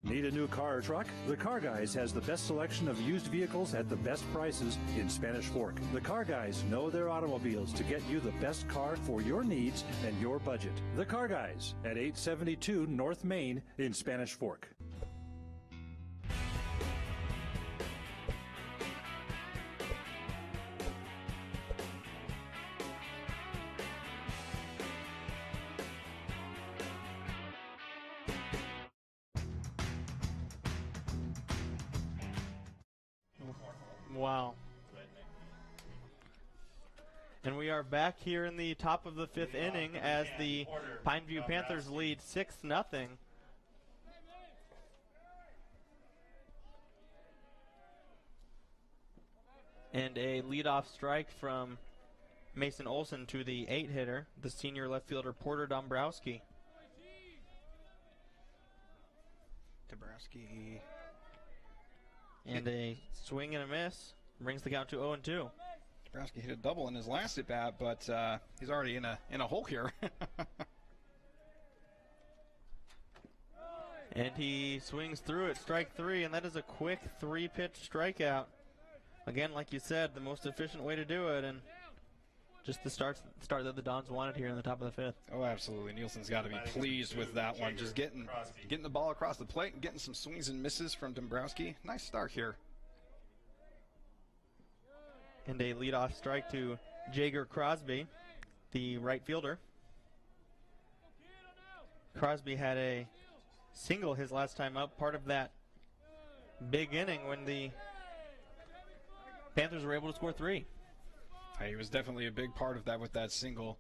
Need a new car or truck? The Car Guys has the best selection of used vehicles at the best prices in Spanish Fork. The Car Guys know their automobiles to get you the best car for your needs and your budget. The Car Guys at 872 North Main in Spanish Fork. Wow. And we are back here in the top of the 5th inning as the Pineview Panthers lead 6-0. And a leadoff strike from Mason Olson to the 8-hitter, the senior left fielder Porter Dombrowski. Dombrowski. And a swing and a miss brings the count to 0-2. Dombrowski hit a double in his last at bat, but he's already in a hole here. And he swings through it, strike 3, and that is a quick 3-pitch strikeout. Again, like you said, the most efficient way to do it, and just the start that the Dons wanted here in the top of the 5th. Oh, absolutely. Nielsen's got to be pleased with that one. Just getting the ball across the plate and getting some swings and misses from Dombrowski. Nice start here. And a leadoff strike to Jager Crosby, the right fielder. Crosby had a single his last time up, part of that big inning when the Panthers were able to score 3. He was definitely a big part of that with that single.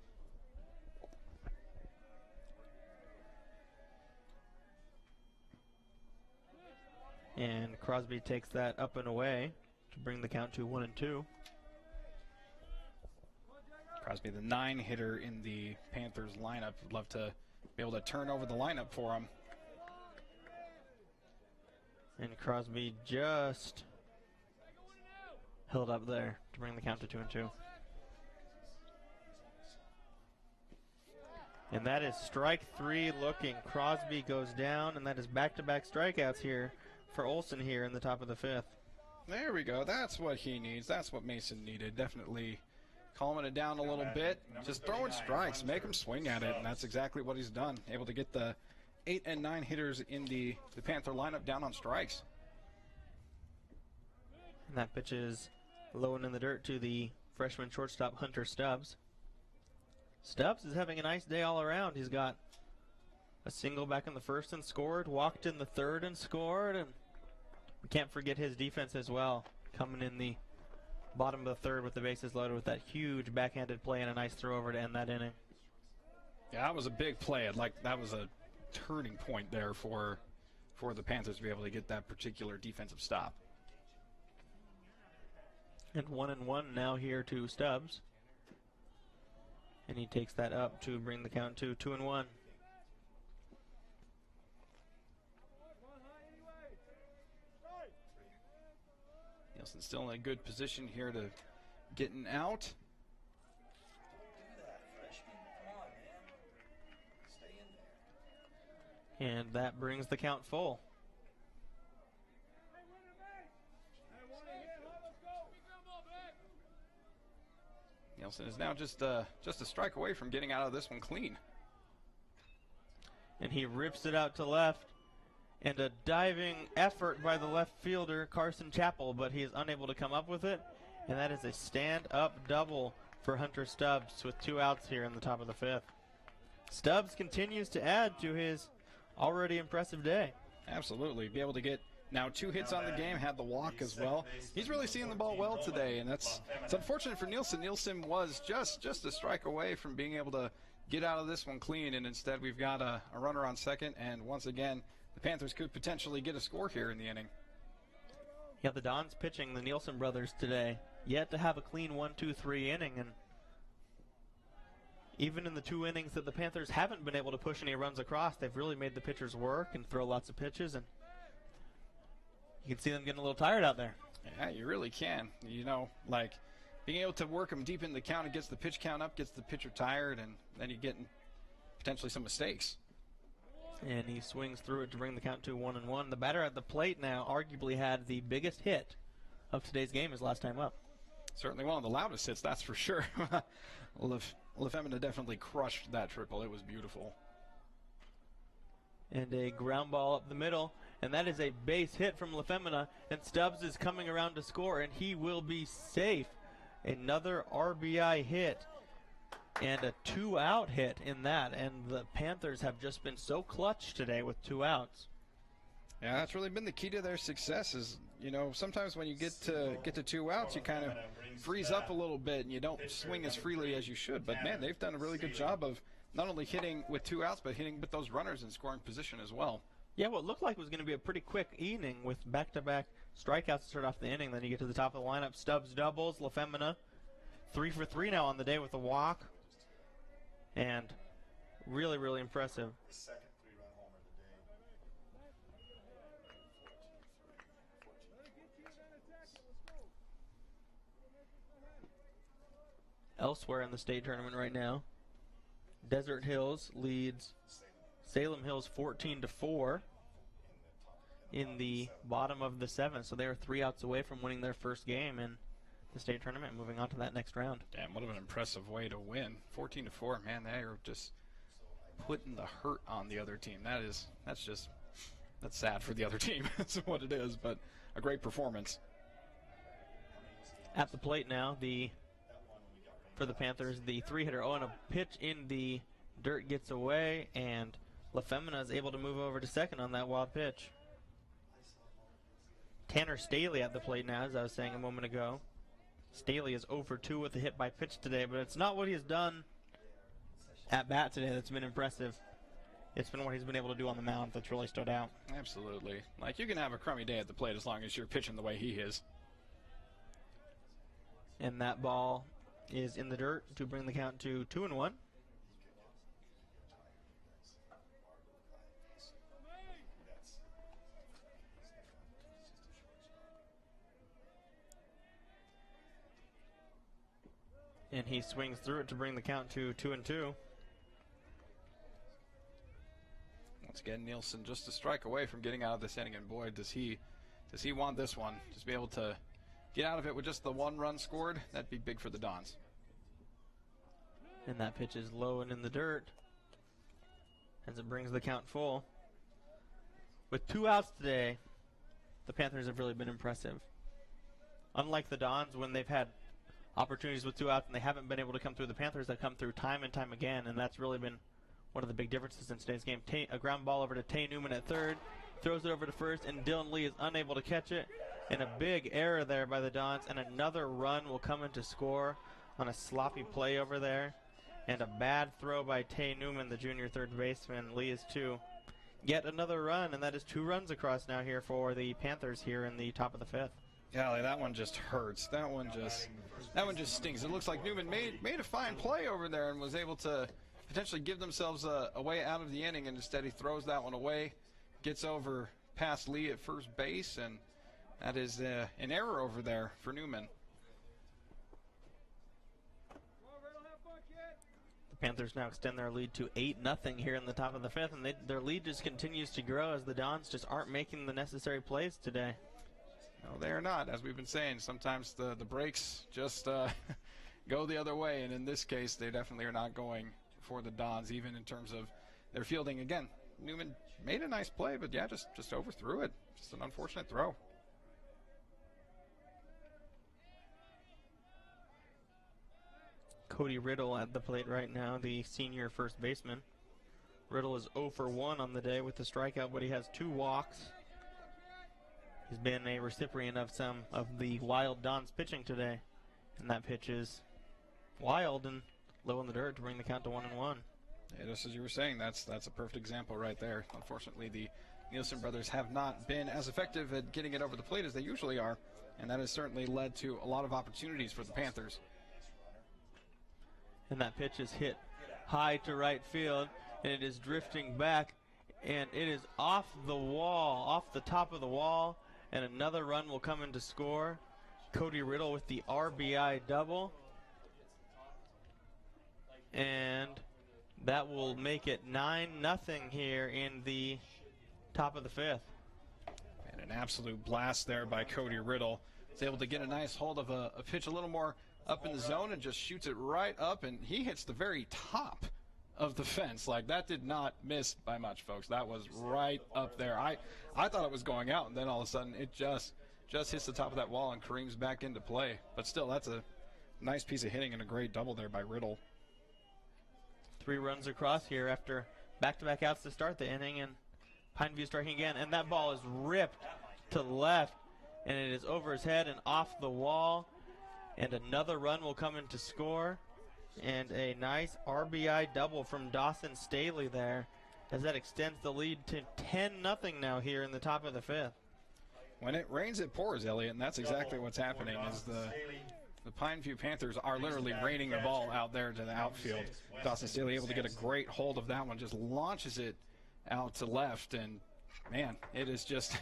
And Crosby takes that up and away to bring the count to 1-2. Crosby, the 9-hitter in the Panthers lineup. Would love to be able to turn over the lineup for him. And Crosby just held up there to bring the count to 2-2. And that is strike 3 looking. Crosby goes down, and that is back-to-back strikeouts here for Olson here in the top of the 5th. There we go. That's what he needs. That's what Mason needed. Definitely calming it down a little bit. Just throwing strikes. Make him swing at it, and that's exactly what he's done. Able to get the 8 and 9 hitters in the Panther lineup down on strikes. And that pitch is low and in the dirt to the freshman shortstop Hunter Stubbs. Stubbs is having a nice day all around. He's got a single back in the 1st and scored, walked in the 3rd and scored, and we can't forget his defense as well, coming in the bottom of the 3rd with the bases loaded with that huge backhanded play and a nice throw over to end that inning. Yeah, that was a big play. That was a turning point there for the Panthers to be able to get that particular defensive stop. And 1-1 now here to Stubbs. And he takes that up to bring the count to 2-1. Nielsen still in a good position here to getting out. And that brings the count full. Nielsen is now just a strike away from getting out of this one clean. And he rips it out to left. And a diving effort by the left fielder, Carson Chappell, but he is unable to come up with it. And that is a stand-up double for Hunter Stubbs with 2 outs here in the top of the 5th. Stubbs continues to add to his already impressive day. Absolutely. Be able to get now 2 hits on the game, had the walk as well. He's really seeing the ball well today, and it's unfortunate for Nielsen. Nielsen was just a strike away from being able to get out of this one clean, and instead we've got a runner on second, and once again, the Panthers could potentially get a score here in the inning. Yeah, the Dons pitching the Nielsen brothers today, yet to have a clean 1-2-3 inning, and Even in the 2 innings that the Panthers haven't been able to push any runs across, they've really made the pitchers work and throw lots of pitches, and you can see them getting a little tired out there. Yeah, you really can. You know, like being able to work them deep in the count, it gets the pitch count up, gets the pitcher tired, and then you get potentially some mistakes. And he swings through it to bring the count to 1-1. The batter at the plate now arguably had the biggest hit of today's game his last time up. Certainly one of the loudest hits, that's for sure. Lefemina definitely crushed that triple. It was beautiful. And a ground ball up the middle, and that is a base hit from Lefemina, and Stubbs is coming around to score, and he will be safe. Another RBI hit and a 2-out hit in that, and the Panthers have just been so clutch today with 2 outs. Yeah, that's really been the key to their success. Is, you know, sometimes when you get to 2 outs, you kind of freeze up a little bit and you don't swing as freely as you should. But man, they've done a really good job of not only hitting with 2 outs, but hitting with those runners in scoring position as well. Yeah, what looked like was going to be a pretty quick inning with back-to-back strikeouts to start off the inning. Then you get to the top of the lineup. Stubbs doubles, Lefemina 3 for 3 now on the day with a walk. And really, really impressive. Elsewhere in the state tournament right now, Desert Hills leads Salem Hills 14-4 in the bottom of the 7th. So they are 3 outs away from winning their first game in the state tournament, moving on to that next round. Damn, what an impressive way to win. 14-4, man, they are just putting the hurt on the other team. That's sad for the other team. That's what it is, but a great performance. At the plate now, for the Panthers, the 3-hitter. Oh, and a pitch in the dirt gets away, and Lefemina is able to move over to second on that wild pitch. Tanner Staley at the plate now, as I was saying a moment ago. Staley is 0 for 2 with a hit by pitch today, but it's not what he has done at bat today that's been impressive. It's been what he's been able to do on the mound that's really stood out. Absolutely. Like, you can have a crummy day at the plate as long as you're pitching the way he is. And that ball is in the dirt to bring the count to 2-1. And he swings through it to bring the count to 2-2. Once again, Nielsen just a strike away from getting out of this inning, and boy, does he want this one. Just be able to get out of it with just the 1 run scored. That'd be big for the Dons. And that pitch is low and in the dirt as it brings the count full. With 2 outs today, the Panthers have really been impressive. Unlike the Dons, when they've had opportunities with 2 outs and they haven't been able to come through, the Panthers have come through time and time again, and that's really been one of the big differences in today's game. A ground ball over to Tay Newman at third, throws it over to first, and Dylan Lee is unable to catch it. And a big error there by the Dons, and another run will come in to score on a sloppy play over there. And a bad throw by Tay Newman, the junior third baseman. Lee is 2. Yet another run, and that is 2 runs across now here for the Panthers here in the top of the 5th. Golly, that one just hurts. That one just stings. It looks like Newman made a fine play over there and was able to potentially give themselves a way out of the inning, and instead he throws that one away, gets over past Lee at first base, and that is an error over there for Newman. The Panthers now extend their lead to 8-0 here in the top of the 5th, and their lead just continues to grow as the Dons just aren't making the necessary plays today. No, they are not. As we've been saying, sometimes the breaks just go the other way, and in this case, they definitely are not going for the Dons, even in terms of their fielding. Again, Newman made a nice play, but yeah, just overthrew it. Just an unfortunate throw. Cody Riddle at the plate right now, the senior first baseman. Riddle is 0 for 1 on the day with the strikeout, but he has 2 walks. He's been a recipient of some of the Wild Dons pitching today. And that pitch is wild and low in the dirt to bring the count to 1-1. Yeah, just as you were saying, that's a perfect example right there. Unfortunately, the Nielsen brothers have not been as effective at getting it over the plate as they usually are, and that has certainly led to a lot of opportunities for the Panthers. And that pitch is hit high to right field, and it is drifting back, and it is off the wall, off the top of the wall, and another run will come in to score. Cody Riddle with the RBI double, and that will make it 9-0 here in the top of the fifth. And an absolute blast there by Cody Riddle. He's able to get a nice hold of a pitch a little more up in the zone and just shoots it right up, and he hits the very top of the fence. Like, that did not miss by much, folks. That was right up there. I thought it was going out, and then all of a sudden it just hits the top of that wall and careens back into play. But still, that's a nice piece of hitting and a great double there by Riddle. 3 runs across here after back-to-back outs to start the inning, and Pineview striking again, and that ball is ripped to left, and it is over his head and off the wall, and another run will come in to score, and a nice RBI double from Dawson Staley there, as that extends the lead to 10-0 now here in the top of the fifth. When it rains, it pours, Elliot, and that's exactly what's happening. Is the Pineview Panthers are literally raining the ball out there to the outfield. Dawson Staley able to get a great hold of that one, just launches it out to left, and man, it has just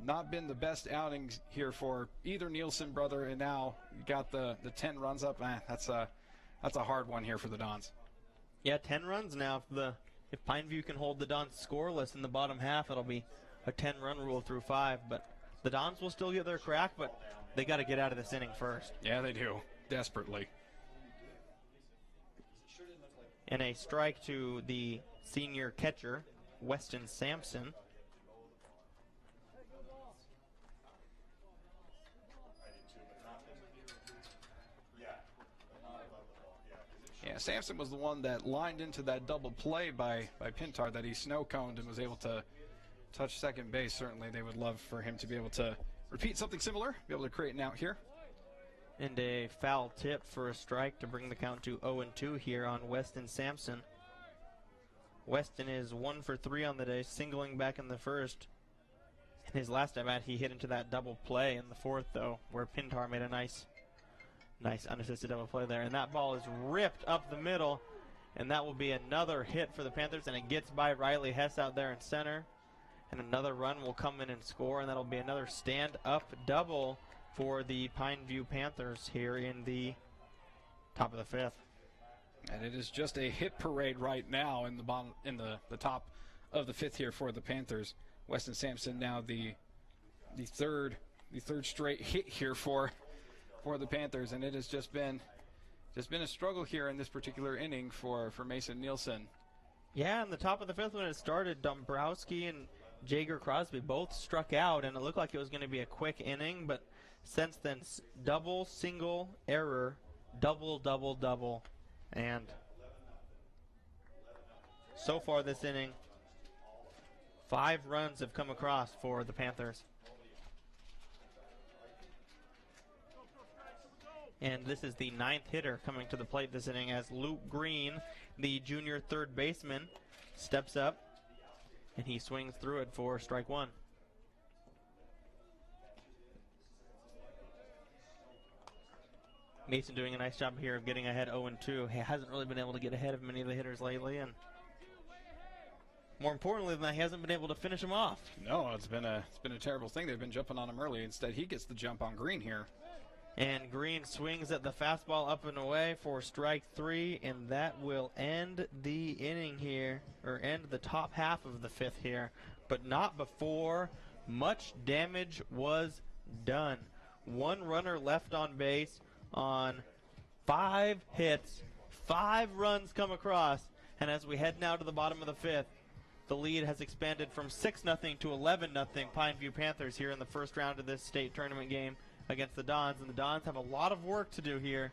not been the best outings here for either Nielsen brother, and now you got the 10 runs up. That's a hard one here for the Dons. Yeah, 10 runs now. If Pineview can hold the Dons scoreless in the bottom half, it'll be a 10-run rule through 5. But the Dons will still get their crack, but they got to get out of this inning first. Yeah, they do, desperately. And a strike to the senior catcher, Weston Sampson. Yeah, Sampson was the one that lined into that double play by Pintar that he snow-coned and was able to touch second base. Certainly they would love for him to be able to repeat something similar, be able to create an out here. And a foul tip for a strike to bring the count to 0-2 here on Weston Sampson. Weston is 1 for 3 on the day, singling back in the first. In his last at bat, he hit into that double play in the fourth, though, where Pintar made a nice unassisted double play there. And that ball is ripped up the middle, and that will be another hit for the Panthers, and it gets by Riley Hess out there in center. And another run will come in and score, and that'll be another stand-up double for the Pineview Panthers here in the top of the fifth. And it is just a hit parade right now in the top of the fifth here for the Panthers. Weston Sampson now the third straight hit here for the Panthers, and it has just been a struggle here in this particular inning for Mason Nielsen. Yeah, in the top of the fifth when it started, Dombrowski and Jager Crosby both struck out, and it looked like it was going to be a quick inning, but since then, double, single, error, double, double, double, and so far this inning, 5 runs have come across for the Panthers. And this is the 9th hitter coming to the plate this inning as Luke Green, the junior third baseman, steps up, and he swings through it for strike 1. Mason doing a nice job here of getting ahead 0-2. He hasn't really been able to get ahead of many of the hitters lately, and more importantly than that, he hasn't been able to finish them off. No, it's been a terrible thing. They've been jumping on him early. Instead, he gets the jump on Green here. And Green swings at the fastball up and away for strike 3, and that will end the inning here, or end the top half of the fifth here, but not before much damage was done. 1 runner left on base on 5 hits, 5 runs come across, and as we head now to the bottom of the fifth, the lead has expanded from 6-0 to 11-0 Pineview Panthers here in the first round of this state tournament game against the Dons, and the Dons have a lot of work to do here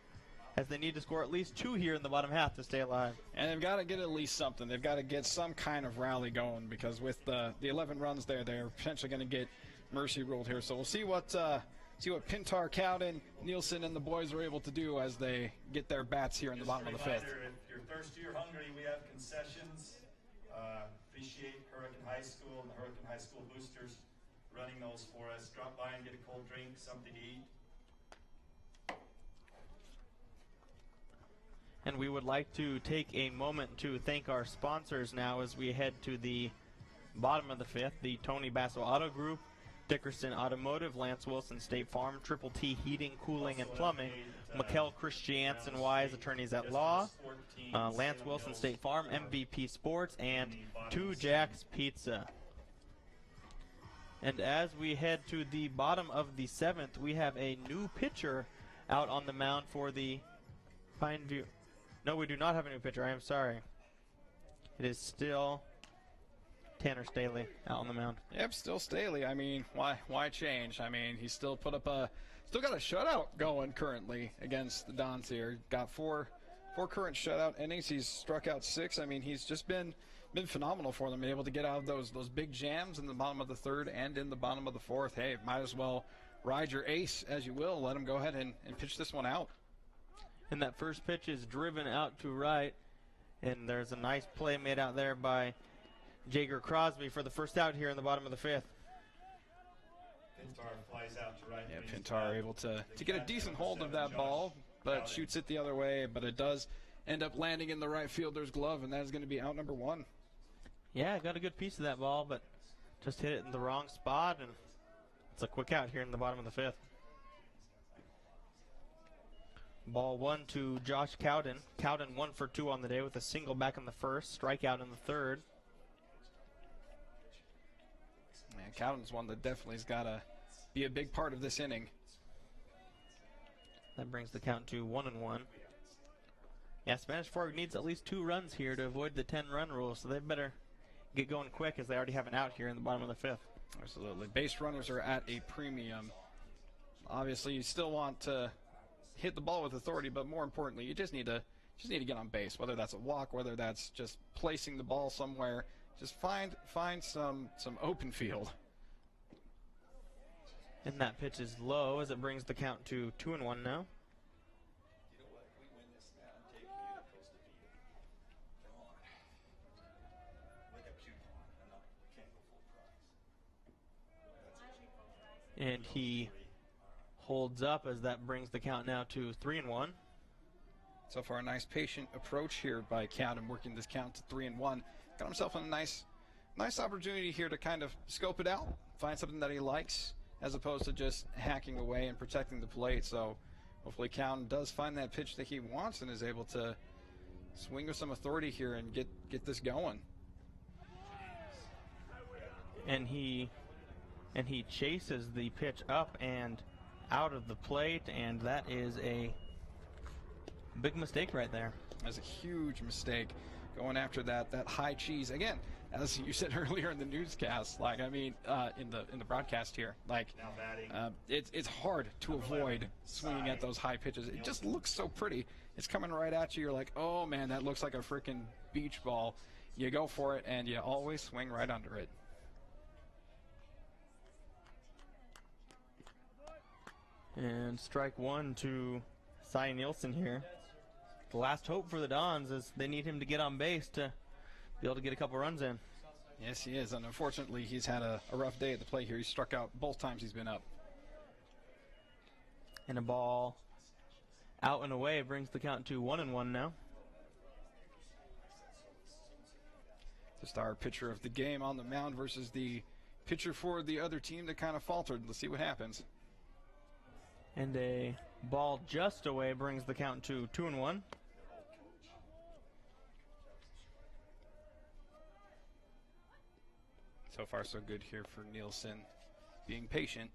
as they need to score at least 2 here in the bottom half to stay alive. And they've got to get at least something. They've got to get some kind of rally going, because with the 11 runs there, they're potentially going to get mercy ruled here. So we'll see what Pintar, Cowden, Nielsen, and the boys are able to do as they get their bats here in the bottom of the fifth. If you're thirsty or hungry, we have concessions. Appreciate Hurricane High School and the Hurricane High School boosters running those for us. Drop by and get a cold drink, something to eat. And we would like to take a moment to thank our sponsors now as we head to the bottom of the fifth. The Tony Basso Auto Group, Dickerson Automotive, Lance Wilson State Farm, Triple T Heating, Cooling, and Plumbing, Mikkel Christiansen Wise, Attorneys at Law, Lance Wilson State Farm, MVP Sports, and 2 Jacks Pizza. And as we head to the bottom of the seventh, we have a new pitcher out on the mound for the Pineview. No, we do not have a new pitcher. I am sorry. It is still Tanner Staley out on the mound. Yep, still Staley. I mean, why change? I mean, he's still got a shutout going currently against the Dons here. Got four current shutout innings. He's struck out 6. I mean, he's just been phenomenal for them, able to get out of those big jams in the bottom of the third and in the bottom of the fourth. Hey, might as well ride your ace as you will. Let him go ahead and pitch this one out. And that first pitch is driven out to right, and there's a nice play made out there by Jager Crosby for the first out here in the bottom of the fifth. Pintar flies out to right. Yeah, Pintar able to get a decent hold of that ball, but shoots it the other way. But it does end up landing in the right fielder's glove, and that is going to be out number 1. Yeah, got a good piece of that ball, but just hit it in the wrong spot, and it's a quick out here in the bottom of the fifth. Ball 1 to Josh Cowden. Cowden 1 for 2 on the day with a single back in the first, strikeout in the third. Man, Cowden's one that definitely has got to be a big part of this inning. That brings the count to 1-1. Yeah, Spanish Fork needs at least 2 runs here to avoid the 10-run rule, so they better get going quick as they already have an out here in the bottom of the fifth. Absolutely. Base runners are at a premium. Obviously, you still want to hit the ball with authority, but more importantly, you just need to get on base, whether that's a walk, whether that's just placing the ball somewhere. Just find some open field. And that pitch is low as it brings the count to 2-1 now. And he holds up as that brings the count now to 3-1. So far, a nice patient approach here by Cowden, working this count to 3-1. Got himself in a nice opportunity here to kind of scope it out, find something that he likes, as opposed to just hacking away and protecting the plate. So hopefully Cowden does find that pitch that he wants and is able to swing with some authority here and get this going. And he chases the pitch up and out of the plate, and that is a big mistake right there. That's a huge mistake, going after that high cheese. Again, as you said earlier in the newscast, like, I mean, in the broadcast here, like, it's hard to avoid swinging at those high pitches. It just looks so pretty. It's coming right at you. You're like, oh man, that looks like a freaking beach ball. You go for it, and you always swing right under it. And strike 1 to Cy Nielsen here. The last hope for the Dons is they need him to get on base to be able to get a couple runs in. Yes, he is, and unfortunately he's had a rough day at the plate here. He's struck out both times he's been up. And a ball out and away brings the count to 1-1 now. The star pitcher of the game on the mound versus the pitcher for the other team that kind of faltered. Let's see what happens. And a ball just away brings the count to 2-1. So far, so good here for Nielsen, being patient.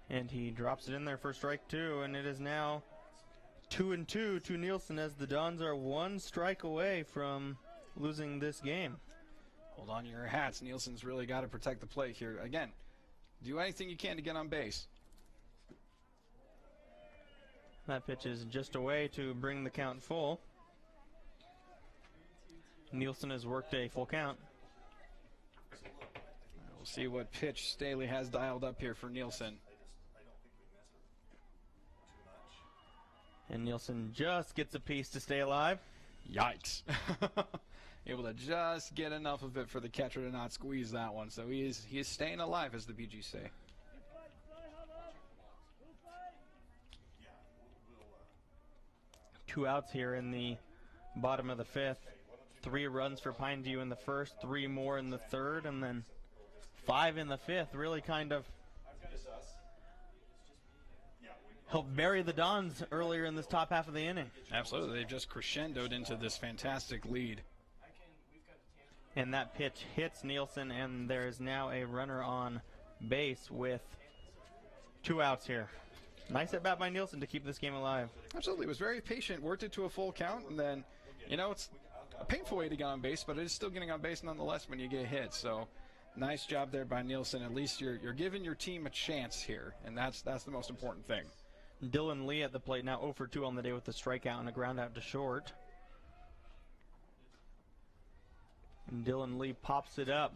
And he drops it in there for strike 2, and it is now 2-2 to Nielsen as the Dons are 1 strike away from losing this game. Hold on to your hats. Nielsen's really got to protect the plate here. Again, do anything you can to get on base. That pitch is just away to bring the count full. Nielsen has worked a full count. We'll see what pitch Staley has dialed up here for Nielsen. And Nielsen just gets a piece to stay alive. Yikes. Able to just get enough of it for the catcher to not squeeze that one. So he is staying alive, as the BG say. 2 outs here in the bottom of the 5th. 3 runs for Pineview in the first, 3 more in the third, and then 5 in the 5th. Really kind of helped bury the Dons earlier in this top half of the inning. Absolutely. They've just crescendoed into this fantastic lead. And that pitch hits Nielsen, and there is now a runner on base with 2 outs here. Nice at bat by Nielsen to keep this game alive. Absolutely. It was very patient, worked it to a full count, and then, you know, it's a painful way to get on base, but it is still getting on base nonetheless when you get hit. So nice job there by Nielsen. At least you're giving your team a chance here, and that's the most important thing. Dylan Lee at the plate now 0 for 2 on the day with a strikeout and a ground out to short. And Dylan Lee pops it up,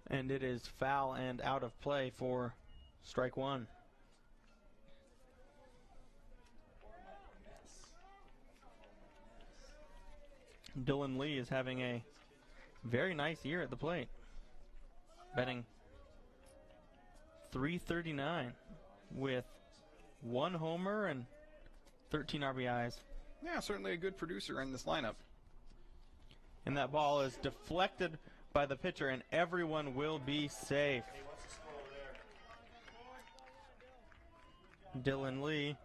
and it is foul and out of play for strike 1. Dylan Lee is having a very nice year at the plate, batting .339 with 1 homer and 13 RBIs. Yeah, certainly a good producer in this lineup. And that ball is deflected by the pitcher, and everyone will be safe. Dylan Lee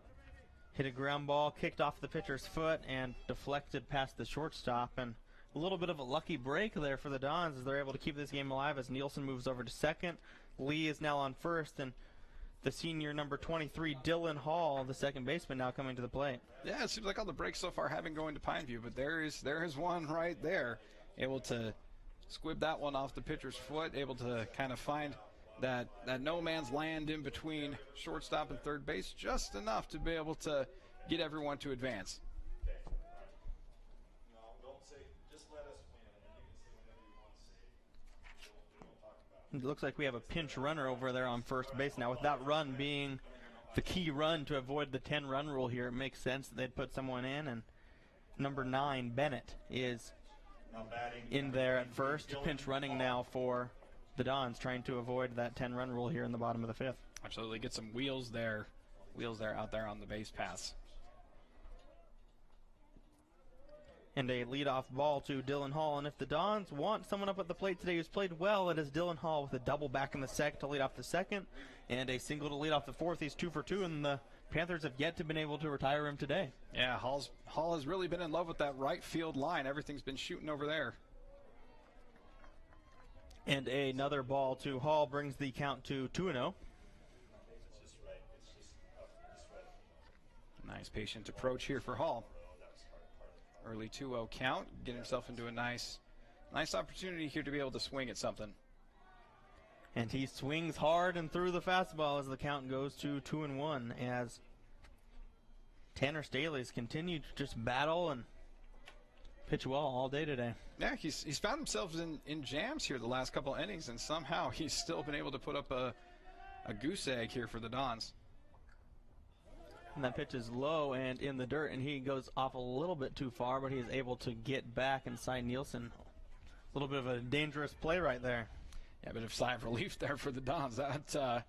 hit a ground ball, kicked off the pitcher's foot, and deflected past the shortstop. And a little bit of a lucky break there for the Dons as they're able to keep this game alive as Nielsen moves over to second. Lee is now on first, and the senior number 23, Dylan Hall, the second baseman, now coming to the plate. Yeah, it seems like all the breaks so far have been going to Pineview, but there is one right there, able to squib that one off the pitcher's foot, able to kind of find that no man's land in between shortstop and third base, just enough to be able to get everyone to advance. It looks like we have a pinch runner over there on first base now, with that run being the key run to avoid the 10-run rule here. It makes sense that they'd put someone in, and number 9, Bennett, is in there at first, pinch running now for the Dons, trying to avoid that 10-run rule here in the bottom of the 5th. Absolutely, get some wheels there out there on the base paths. And a leadoff ball to Dylan Hall. And if the Dons want someone up at the plate today who's played well, it is Dylan Hall with a double back in the second to lead off the second and a single to lead off the fourth. He's 2 for 2, and the Panthers have yet to been able to retire him today. Yeah, Hall has really been in love with that right field line. Everything's been shooting over there. And another ball to Hall brings the count to 2-0. Nice patient approach here for Hall. Early 2-0 count, get himself into a nice opportunity here to be able to swing at something. And he swings hard and through the fastball as the count goes to 2-1, as Tanner Staley's continued to just battle and pitch well all day today. Yeah, he's found himself in jams here the last couple innings, and somehow he's still been able to put up a goose egg here for the Dons. And that pitch is low and in the dirt, and he goes off a little bit too far, but he is able to get back inside Nielsen. A little bit of a dangerous play right there. Yeah, a bit of sigh of relief there for the Dons. That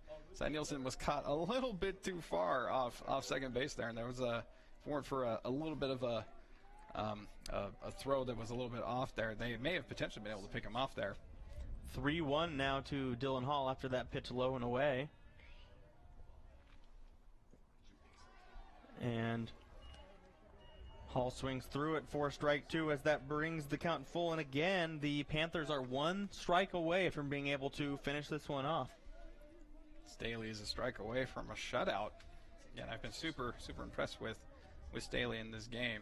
Nielsen was caught a little bit too far off second base there, and there was a little bit of a throw that was a little bit off there. They may have potentially been able to pick him off there. 3-1 now to Dylan Hall after that pitch low and away. And Hall swings through it for strike 2 as that brings the count full. And again, the Panthers are 1 strike away from being able to finish this one off. Staley is a strike away from a shutout. Again, I've been super impressed with Staley in this game.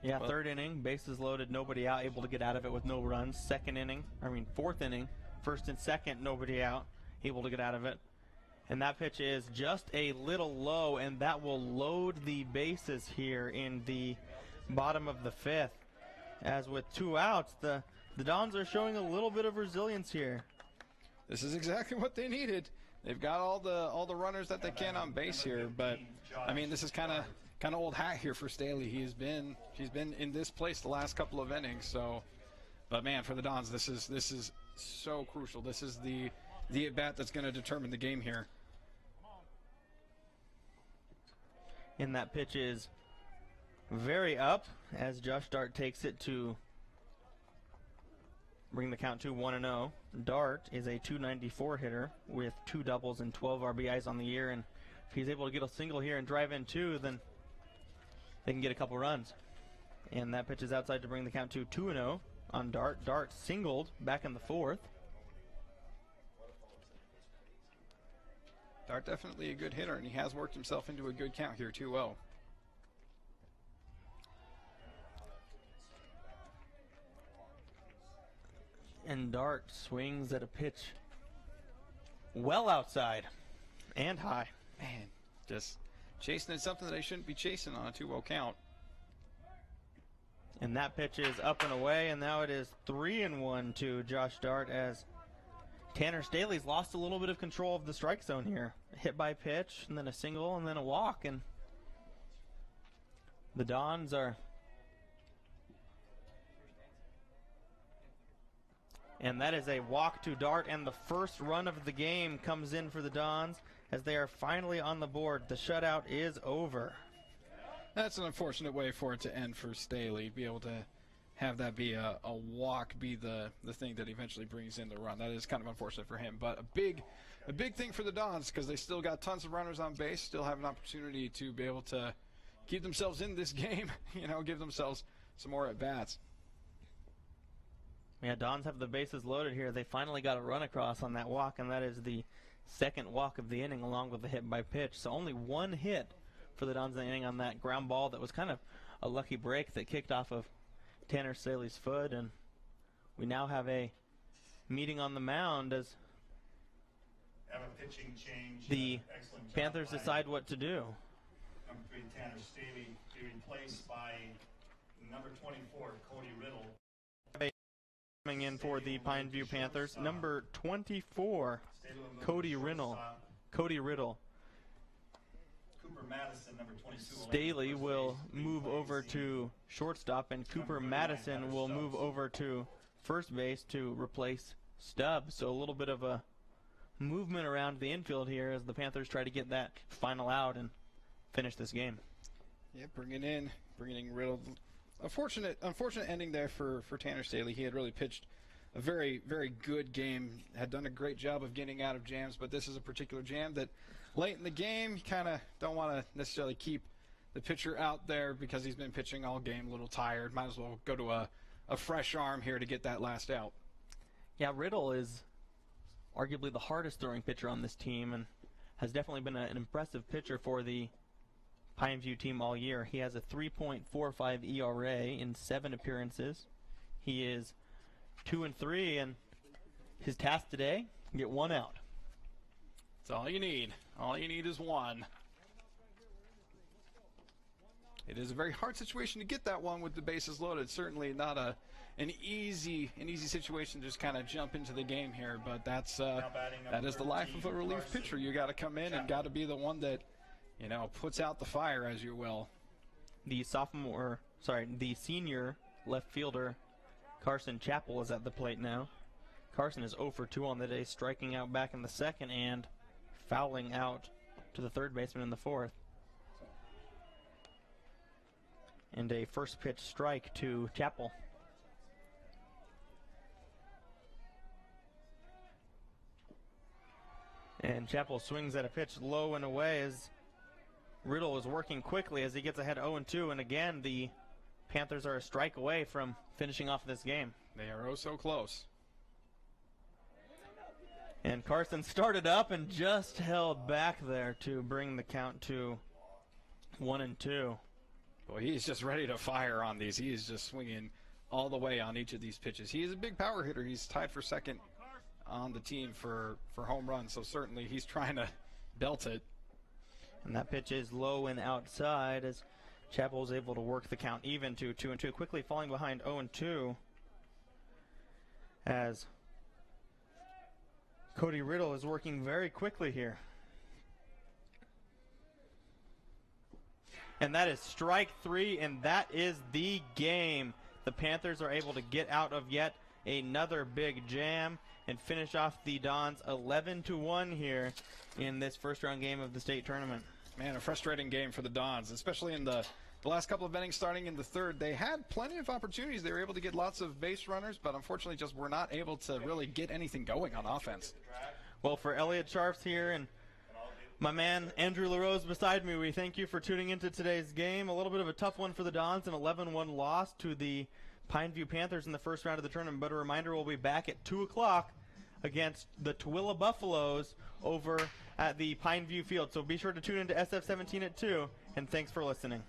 Yeah, well, third inning, bases loaded, nobody out, able to get out of it with no runs. Fourth inning, first and second, nobody out, able to get out of it. And that pitch is just a little low, and that will load the bases here in the bottom of the 5th. As with 2 outs, the Dons are showing a little bit of resilience here. This is exactly what they needed. They've got all the runners that they can on base here, but I mean, this is kind of old hat here for Staley. He's been in this place the last couple of innings. So, but man, for the Dons, this is so crucial. This is the at bat that's going to determine the game here. And that pitch is very up as Josh Dart takes it to bring the count to 1-0. Dart is a .294 hitter with 2 doubles and 12 RBIs on the year, and if he's able to get a single here and drive in 2, then they can get a couple runs. And that pitch is outside to bring the count to 2-0 on Dart. Dart singled back in the 4th. Dart definitely a good hitter, and he has worked himself into a good count here, 2-0. And Dart swings at a pitch well outside and high. Man, just chasing at something that I shouldn't be chasing on a 2-0 count. And that pitch is up and away, and now it is 3-1 to Josh Dart as Tanner Staley's lost a little bit of control of the strike zone here. Hit by pitch, and then a single, and then a walk, and the Dons are... And that is a walk to Dart, and the first run of the game comes in for the Dons as they are finally on the board. The shutout is over. That's an unfortunate way for it to end for Staley. Be able to have that be a walk, be the thing that eventually brings in the run. That is kind of unfortunate for him, but a big thing for the Dons because they still got tons of runners on base, still have an opportunity to be able to keep themselves in this game, give themselves some more at-bats. Yeah, Dons have the bases loaded here. They finally got a run across on that walk, and that is the second walk of the inning along with the hit by pitch. So only one hit for the Dons in the inning on that ground ball that was kind of a lucky break that kicked off of Tanner Staley's foot, and we now have a meeting on the mound as have a pitching change. The Panthers decide what to do. Number 3, Tanner Staley, be replaced by number 24, Cody Riddle. Coming in for the Pineview Panthers, number 24, Cody Riddle. Cooper Madison, number 22. Staley will move over to shortstop, and Cooper Madison will move over to first base to replace Stubbs. So a little bit of a movement around the infield here as the Panthers try to get that final out and finish this game. Yeah, bringing in Riddle. Unfortunate ending there for Tanner Staley. He had really pitched a very, very good game, had done a great job of getting out of jams, but this is a particular jam that late in the game, you kind of don't want to necessarily keep the pitcher out there because he's been pitching all game, a little tired. Might as well go to a fresh arm here to get that last out. Yeah, Riddle is arguably the hardest throwing pitcher on this team and has definitely been an impressive pitcher for the Pineview team all year. He has a 3.45 ERA in 7 appearances. He is 2-3, and his task today, get 1 out. That's all you need. All you need is 1. It is a very hard situation to get that one with the bases loaded. Certainly not an easy situation to just kind of jump into the game here, but that is the life of a relief pitcher. You got to come in and got to be the one that puts out the fire, as you will. The senior left fielder, Carson Chappell, is at the plate now. Carson is 0 for 2 on the day, striking out back in the 2nd and fouling out to the 3rd baseman in the 4th. And a first pitch strike to Chappell. And Chappell swings at a pitch low and away as Riddle is working quickly as he gets ahead 0-2, and again the Panthers are a strike away from finishing off this game. They are oh so close. And Carson started up and just held back there to bring the count to 1-2. Boy, he's just ready to fire on these. He is just swinging all the way on each of these pitches. He is a big power hitter. He's tied for 2nd on the team for home runs, so certainly he's trying to belt it. And that pitch is low and outside as Chappell is able to work the count even to 2-2, quickly falling behind 0-2 as Cody Riddle is working very quickly here. And that is strike 3, and that is the game. The Panthers are able to get out of yet another big jam and finish off the Dons 11-1 here in this first round game of the state tournament. Man, a frustrating game for the Dons, especially in the the last couple of innings starting in the third, they had plenty of opportunities. They were able to get lots of base runners, but unfortunately just were not able to really get anything going on offense. Well, for Elliot Sharps here and my man Andrew LaRose beside me, we thank you for tuning into today's game. A little bit of a tough one for the Dons, an 11-1 loss to the Pineview Panthers in the first round of the tournament. But a reminder, we'll be back at 2 o'clock against the Tooele Buffaloes over at the Pineview Field. So be sure to tune into SF17 at 2, and thanks for listening.